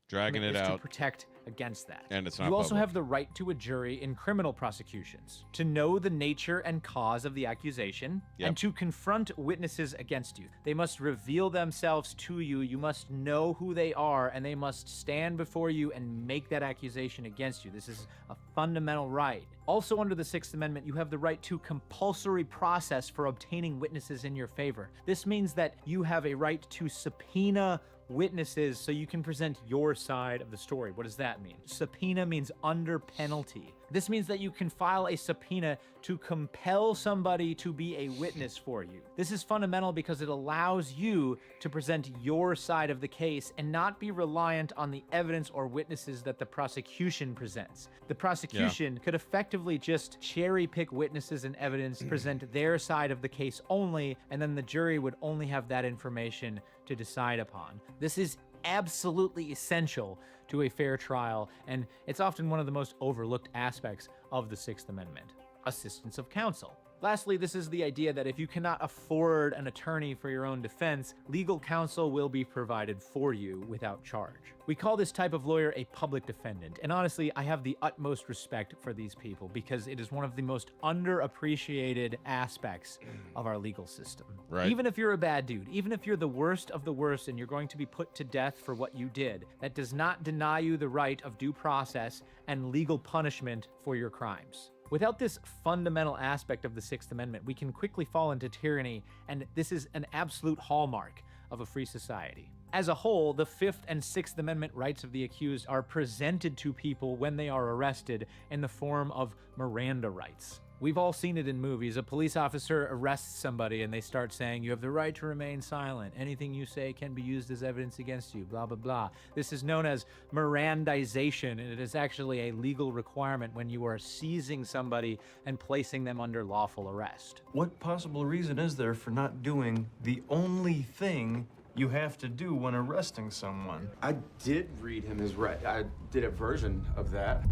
Dragging it is to out. protect against that. And it's not You also public. have the right to a jury in criminal prosecutions, to know the nature and cause of the accusation, Yep. and to confront witnesses against you. They must reveal themselves to you. You must know who they are, and they must stand before you and make that accusation against you. This is a fundamental right. Also, under the Sixth Amendment, you have the right to compulsory process for obtaining witnesses in your favor. This means that you have a right to subpoena witnesses so you can present your side of the story. What does that mean? Subpoena means under penalty. This means that you can file a subpoena to compel somebody to be a witness for you. This is fundamental because it allows you to present your side of the case and not be reliant on the evidence or witnesses that the prosecution presents. The prosecution could effectively just cherry pick witnesses and evidence, present their side of the case only, and then the jury would only have that information to decide upon. This is absolutely essential to a fair trial, and it's often one of the most overlooked aspects of the Sixth Amendment. Assistance of counsel. Lastly, this is the idea that if you cannot afford an attorney for your own defense, legal counsel will be provided for you without charge. We call this type of lawyer a public defendant, and honestly, I have the utmost respect for these people because it is one of the most underappreciated aspects of our legal system. Right. Even if you're a bad dude, even if you're the worst of the worst and you're going to be put to death for what you did, that does not deny you the right of due process and legal punishment for your crimes. Without this fundamental aspect of the Sixth Amendment, we can quickly fall into tyranny, and this is an absolute hallmark of a free society. As a whole, the Fifth and Sixth Amendment rights of the accused are presented to people when they are arrested in the form of Miranda rights. We've all seen it in movies. A police officer arrests somebody and they start saying, "You have the right to remain silent. Anything you say can be used as evidence against you, blah, blah, blah." This is known as Mirandization, and it is actually a legal requirement when you are seizing somebody and placing them under lawful arrest. What possible reason is there for not doing the only thing you have to do when arresting someone? I did read him his right. I did a version of that.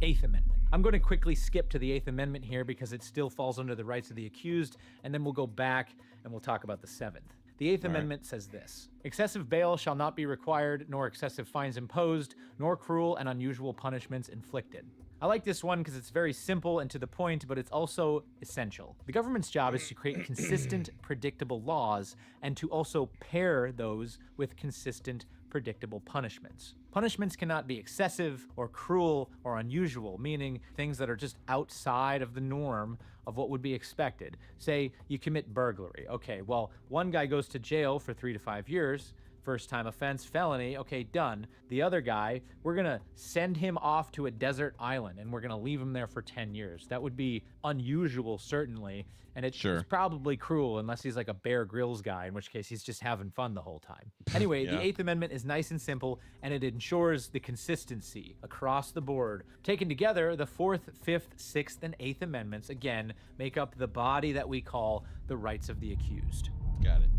Eighth Amendment. I'm going to quickly skip to the Eighth Amendment here because it still falls under the rights of the accused, and then we'll go back and we'll talk about the Seventh. The Eighth Amendment says this: excessive bail shall not be required, nor excessive fines imposed, nor cruel and unusual punishments inflicted. I like this one because it's very simple and to the point, but it's also essential. The government's job is to create consistent, predictable laws and to also pair those with consistent, predictable punishments. Punishments cannot be excessive or cruel or unusual, meaning things that are just outside of the norm of what would be expected. Say you commit burglary. Okay, well, one guy goes to jail for 3 to 5 years. First time offense, felony, okay, done. The other guy, we're gonna send him off to a desert island and we're gonna leave him there for 10 years. That would be unusual, certainly, and it's probably cruel unless he's like a Bear Grylls guy, in which case he's just having fun the whole time. Anyway, the Eighth Amendment is nice and simple, and it ensures the consistency across the board. Taken together, the Fourth, Fifth, Sixth, and Eighth Amendments, again, make up the body that we call the rights of the accused. Got it.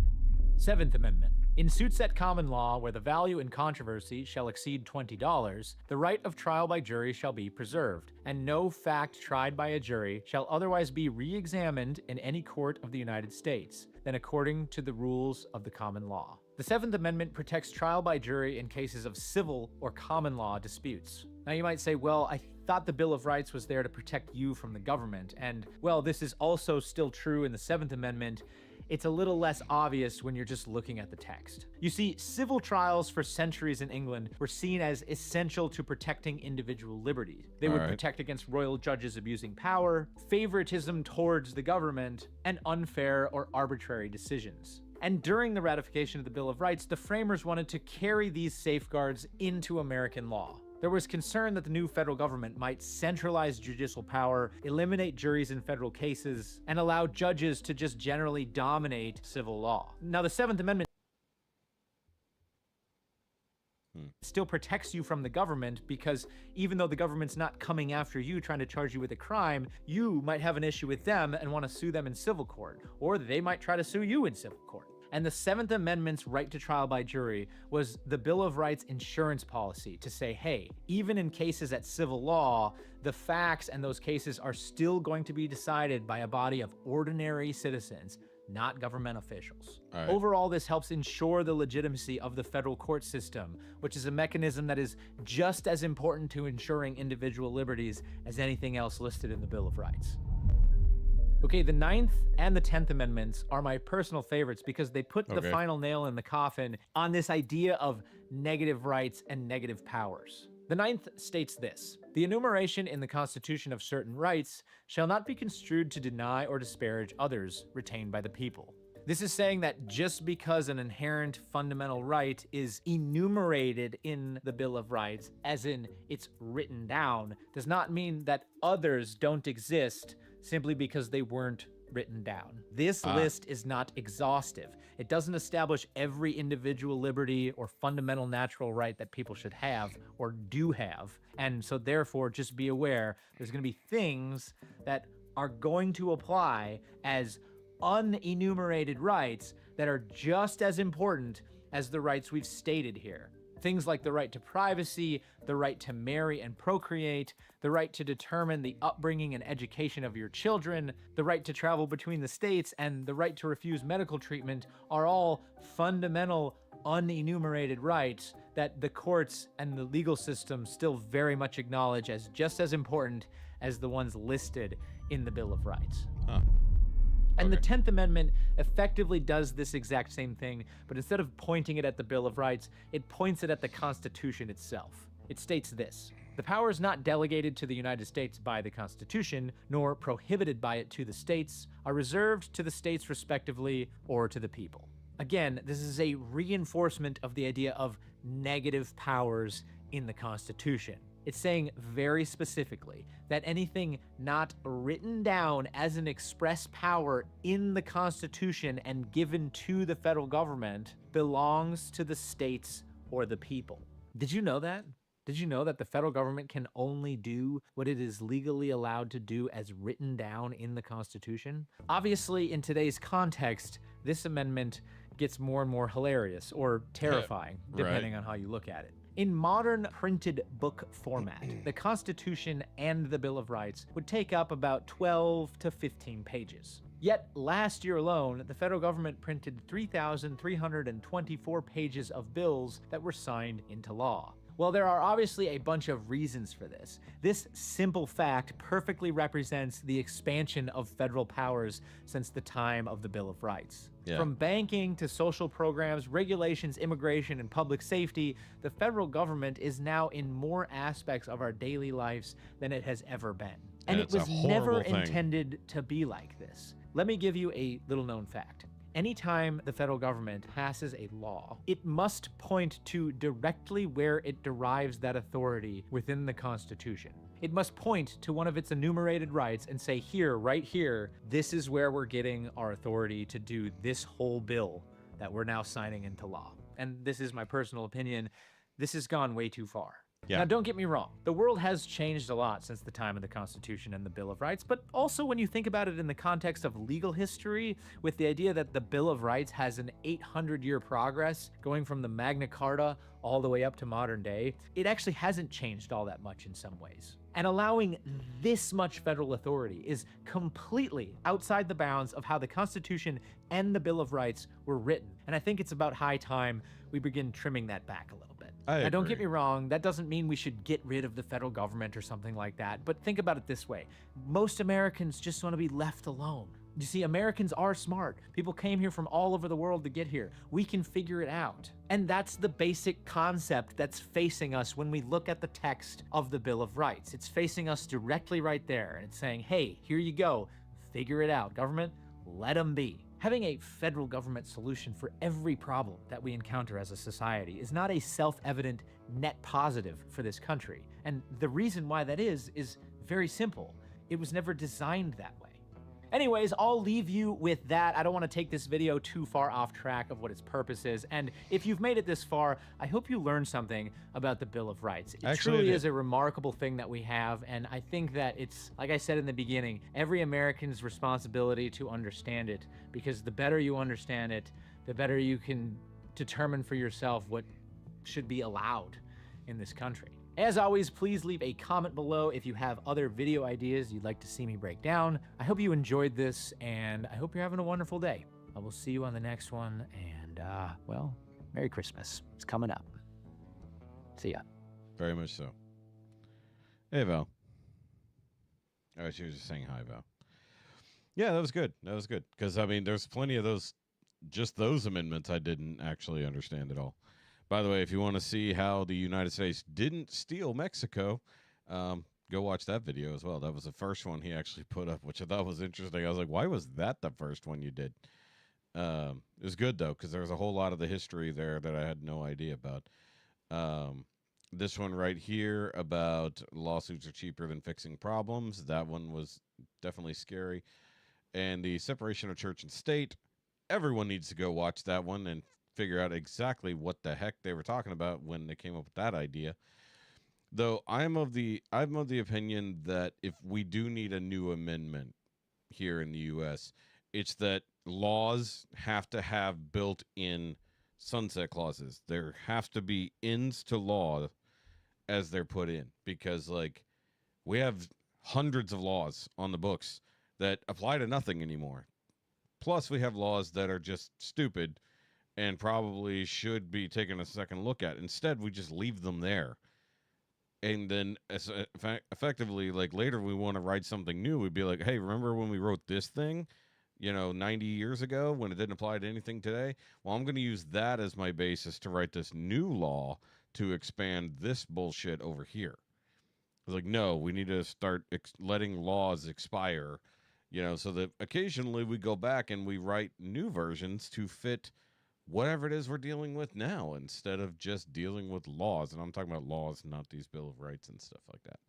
Seventh Amendment. In suits at common law where the value in controversy shall exceed $20, the right of trial by jury shall be preserved, and no fact tried by a jury shall otherwise be re-examined in any court of the United States than according to the rules of the common law. The Seventh Amendment protects trial by jury in cases of civil or common law disputes. Now you might say, well, I thought the Bill of Rights was there to protect you from the government, and well, this is also still true in the Seventh Amendment. It's a little less obvious when you're just looking at the text. You see, civil trials for centuries in England were seen as essential to protecting individual liberty. They would protect against royal judges abusing power, favoritism towards the government, and unfair or arbitrary decisions. And during the ratification of the Bill of Rights, the framers wanted to carry these safeguards into American law. There was concern that the new federal government might centralize judicial power, eliminate juries in federal cases, and allow judges to just generally dominate civil law. Now, the Seventh Amendment still protects you from the government because even though the government's not coming after you trying to charge you with a crime, you might have an issue with them and want to sue them in civil court, or they might try to sue you in civil court. And the Seventh Amendment's right to trial by jury was the Bill of Rights insurance policy to say, hey, even in cases at civil law, the facts and those cases are still going to be decided by a body of ordinary citizens, not government officials. All right. Overall, this helps ensure the legitimacy of the federal court system, which is a mechanism that is just as important to ensuring individual liberties as anything else listed in the Bill of Rights. Okay, the 9th and the 10th Amendments are my personal favorites because they put the final nail in the coffin on this idea of negative rights and negative powers. The 9th states this: the enumeration in the Constitution of certain rights shall not be construed to deny or disparage others retained by the people. This is saying that just because an inherent fundamental right is enumerated in the Bill of Rights, as in it's written down, does not mean that others don't exist simply because they weren't written down. This list is not exhaustive. It doesn't establish every individual liberty or fundamental natural right that people should have or do have. And so therefore, just be aware, there's going to be things that are going to apply as unenumerated rights that are just as important as the rights we've stated here. Things like the right to privacy, the right to marry and procreate, the right to determine the upbringing and education of your children, the right to travel between the states, and the right to refuse medical treatment are all fundamental unenumerated rights that the courts and the legal system still very much acknowledge as just as important as the ones listed in the Bill of Rights. And the 10th Amendment effectively does this exact same thing, but instead of pointing it at the Bill of Rights, it points it at the Constitution itself. It states this: the powers not delegated to the United States by the Constitution, nor prohibited by it to the states, are reserved to the states respectively or to the people. Again, this is a reinforcement of the idea of negative powers in the Constitution. It's saying very specifically that anything not written down as an express power in the Constitution and given to the federal government belongs to the states or the people. Did you know that? Did you know that the federal government can only do what it is legally allowed to do as written down in the Constitution? Obviously, in today's context, this amendment gets more and more hilarious or terrifying, depending on how you look at it. In modern printed book format, the Constitution and the Bill of Rights would take up about 12 to 15 pages. Yet last year alone, the federal government printed 3,324 pages of bills that were signed into law. Well, there are obviously a bunch of reasons for this. This simple fact perfectly represents the expansion of federal powers since the time of the Bill of Rights. Yeah. From banking to social programs, regulations, immigration, and public safety, the federal government is now in more aspects of our daily lives than it has ever been. And it it's a was never horrible thing. intended to be like this. Let me give you a little known fact. Anytime the federal government passes a law, it must point to directly where it derives that authority within the Constitution. It must point to one of its enumerated rights and say, here, right here, this is where we're getting our authority to do this whole bill that we're now signing into law. And this is my personal opinion. This has gone way too far. Yeah. Now, don't get me wrong. The world has changed a lot since the time of the Constitution and the Bill of Rights, but also when you think about it in the context of legal history, with the idea that the Bill of Rights has an 800-year progress going from the Magna Carta all the way up to modern day, it actually hasn't changed all that much in some ways. And allowing this much federal authority is completely outside the bounds of how the Constitution and the Bill of Rights were written. And I think it's about high time we begin trimming that back a little bit. Now, don't get me wrong, that doesn't mean we should get rid of the federal government or something like that, but think about it this way. Most Americans just want to be left alone. You see, Americans are smart. People came here from all over the world to get here. We can figure it out. And that's the basic concept that's facing us when we look at the text of the Bill of Rights. It's facing us directly right there, and it's saying, hey, here you go. Figure it out, government. Let them be. Having a federal government solution for every problem that we encounter as a society is not a self-evident net positive for this country. And the reason why that is very simple. It was never designed that way. Anyways, I'll leave you with that. I don't want to take this video too far off track of what its purpose is. And if you've made it this far, I hope you learned something about the Bill of Rights. It truly is a remarkable thing that we have. And I think that it's, like I said in the beginning, every American's responsibility to understand it. Because the better you understand it, the better you can determine for yourself what should be allowed in this country. As always, please leave a comment below if you have other video ideas you'd like to see me break down. I hope you enjoyed this, and I hope you're having a wonderful day. I will see you on the next one, and, well, Merry Christmas. It's coming up. See ya. Very much so. Hey, Val. Oh, she was just saying hi, Val. Yeah, that was good. That was good. Because, I mean, there's plenty of those, just those amendments I didn't actually understand at all. By the way, if you want to see how the United States didn't steal Mexico, go watch that video as well. That was the first one he actually put up, which I thought was interesting. I was like, why was that the first one you did? It was good, though, because there was a whole lot of the history there that I had no idea about. This one right here about lawsuits are cheaper than fixing problems. That one was definitely scary. And the separation of church and state, everyone needs to go watch that one and figure out exactly what the heck they were talking about when they came up with that idea. Though I'm of the opinion that if we do need a new amendment here in the U.S., it's that laws have to have built-in sunset clauses. There have to be ends to law as they're put in, because like we have hundreds of laws on the books that apply to nothing anymore. Plus we have laws that are just stupid and probably should be taken a second look at. Instead, we just leave them there. And then effectively, like later we want to write something new. We'd be like, hey, remember when we wrote this thing, 90 years ago when it didn't apply to anything today? Well, I'm going to use that as my basis to write this new law to expand this bullshit over here. It's like, no, we need to start letting laws expire, so that occasionally we go back and we write new versions to fit whatever it is we're dealing with now, instead of just dealing with laws. And I'm talking about laws, not these Bill of Rights and stuff like that.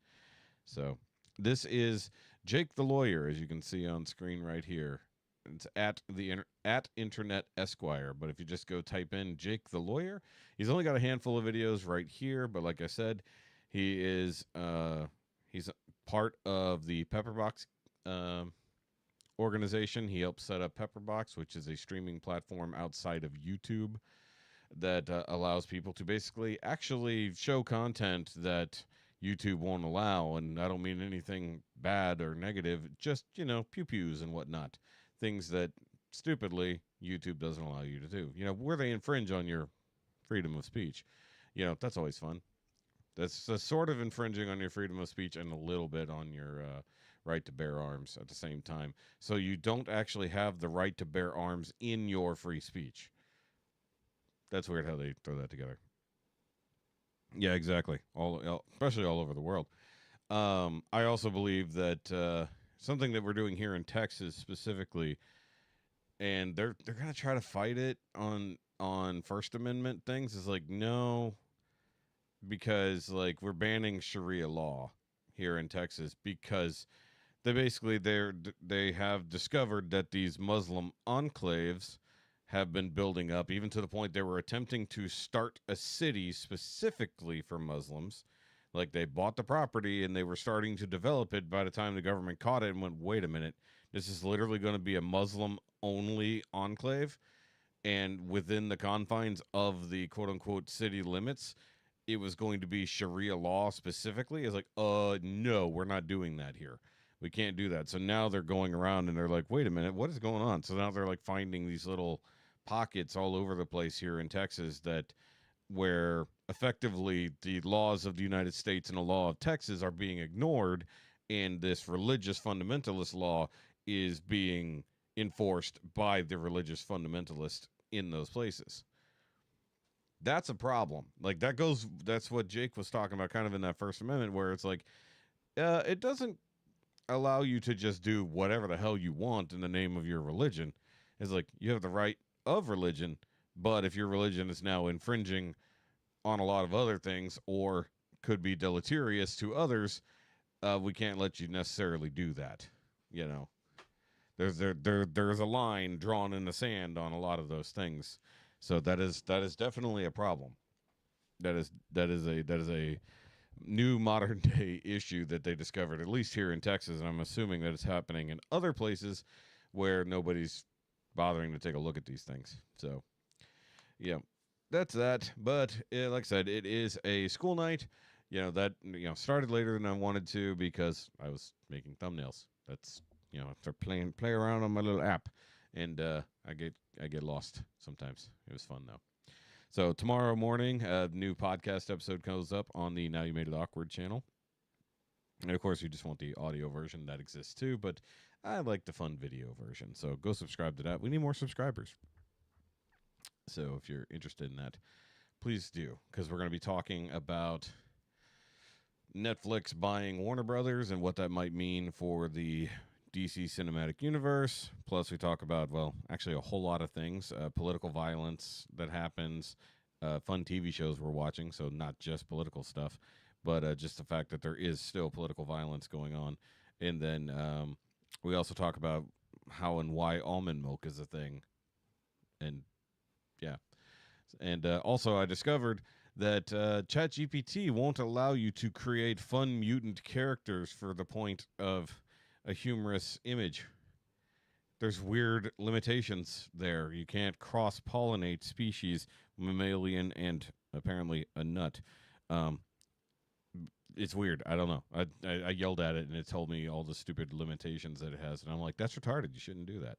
So this is Jake the Lawyer, as you can see on screen right here. It's at Internet Esquire, but if you just go type in Jake the Lawyer, he's only got a handful of videos right here. But like I said, he is he's part of the Pepperbox organization. He helped set up Pepperbox, which is a streaming platform outside of YouTube that allows people to basically actually show content that YouTube won't allow. And I don't mean anything bad or negative, just, pew-pews and whatnot. Things that, stupidly, YouTube doesn't allow you to do. Where they infringe on your freedom of speech. That's always fun. That's sort of infringing on your freedom of speech and a little bit on your right to bear arms at the same time. So you don't actually have the right to bear arms in your free speech. That's weird how they throw that together. Yeah, exactly. Especially all over the world. I also believe that something that we're doing here in Texas specifically, and they're going to try to fight it on First Amendment things, is like, no, because like we're banning Sharia law here in Texas because they have discovered that these Muslim enclaves have been building up, even to the point they were attempting to start a city specifically for Muslims. Like they bought the property and they were starting to develop it by the time the government caught it and went, wait a minute, this is literally going to be a Muslim only enclave. And within the confines of the quote unquote city limits, it was going to be Sharia law specifically. It's like, no, we're not doing that here. We can't do that. So now they're going around and they're like, wait a minute, what is going on? So now they're like finding these little pockets all over the place here in Texas where effectively the laws of the United States and the law of Texas are being ignored, and this religious fundamentalist law is being enforced by the religious fundamentalist in those places. That's a problem. Like that's what Jake was talking about kind of in that First Amendment, where it's like, it doesn't allow you to just do whatever the hell you want in the name of your religion. It's like you have the right of religion, but if your religion is now infringing on a lot of other things or could be deleterious to others, we can't let you necessarily do that. There's a line drawn in the sand on a lot of those things. So that is definitely a problem. That is a new modern day issue that they discovered, at least here in Texas, and I'm assuming that it's happening in other places where nobody's bothering to take a look at these things. So, yeah, that's that. But like I said, it is a school night. That started later than I wanted to because I was making thumbnails. That's after play around on my little app, and I get lost sometimes. It was fun though. So tomorrow morning, a new podcast episode goes up on the Now You Made It Awkward channel. And of course, you just want the audio version that exists too, but I like the fun video version. So go subscribe to that. We need more subscribers. So if you're interested in that, please do, because we're going to be talking about Netflix buying Warner Brothers and what that might mean for the DC Cinematic Universe. Plus, we talk about, well, actually a whole lot of things. Political violence that happens, fun TV shows we're watching, so not just political stuff, but just the fact that there is still political violence going on. And then we also talk about how and why almond milk is a thing. And, yeah. And also, I discovered that ChatGPT won't allow you to create fun mutant characters for the point of a humorous image. There's weird limitations there. You can't cross-pollinate species, mammalian and apparently a nut. It's weird. I don't know. I yelled at it, and it told me all the stupid limitations that it has. And I'm like, that's retarded. You shouldn't do that.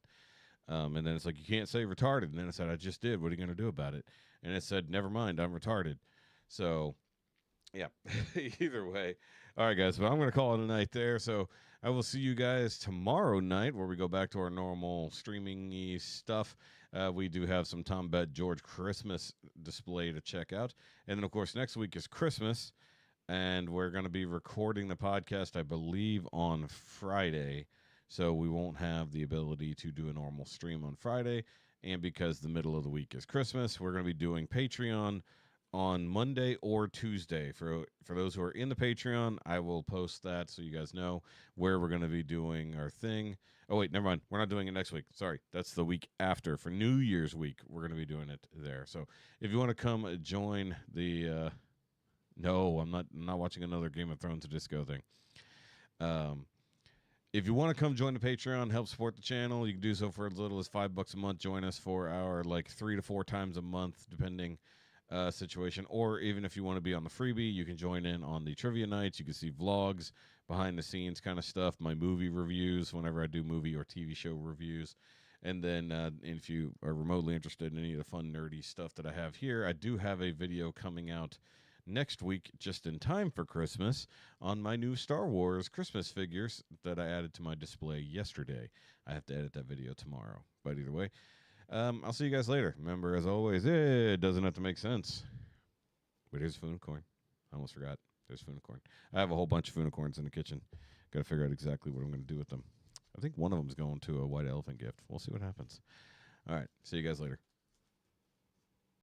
And then it's like, you can't say retarded. And then it said, I just did. What are you going to do about it? And it said, never mind, I'm retarded. So, yeah, either way. All right, guys, but I'm going to call it a night there. So I will see you guys tomorrow night where we go back to our normal streaming-y stuff. We do have some Tom Bed George Christmas display to check out. And then, of course, next week is Christmas. And we're going to be recording the podcast, I believe, on Friday. So we won't have the ability to do a normal stream on Friday. And because the middle of the week is Christmas, we're going to be doing Patreon on Monday or Tuesday. For those who are in the Patreon, I will post that so you guys know where we're going to be doing our thing. Oh, wait, never mind. We're not doing it next week. Sorry. That's the week after. For New Year's week, we're going to be doing it there. So if you want to come join the... No, I'm not watching another Game of Thrones disco thing. If you want to come join the Patreon, help support the channel, you can do so for as little as $5 a month. Join us for our 3 to 4 times a month, depending situation. Or even if you want to be on the freebie, you can join in on the trivia nights. You can see vlogs, behind the scenes kind of stuff, my movie reviews whenever I do movie or TV show reviews. And then if you are remotely interested in any of the fun, nerdy stuff that I have here, I do have a video coming out next week, just in time for Christmas, on my new Star Wars Christmas figures that I added to my display yesterday. I have to edit that video tomorrow. But either way, I'll see you guys later. Remember, as always, it doesn't have to make sense. But here's Funicorn. I almost forgot. There's Funicorn. I have a whole bunch of Funicorns in the kitchen. Got to figure out exactly what I'm going to do with them. I think one of them's going to a white elephant gift. We'll see what happens. All right. See you guys later.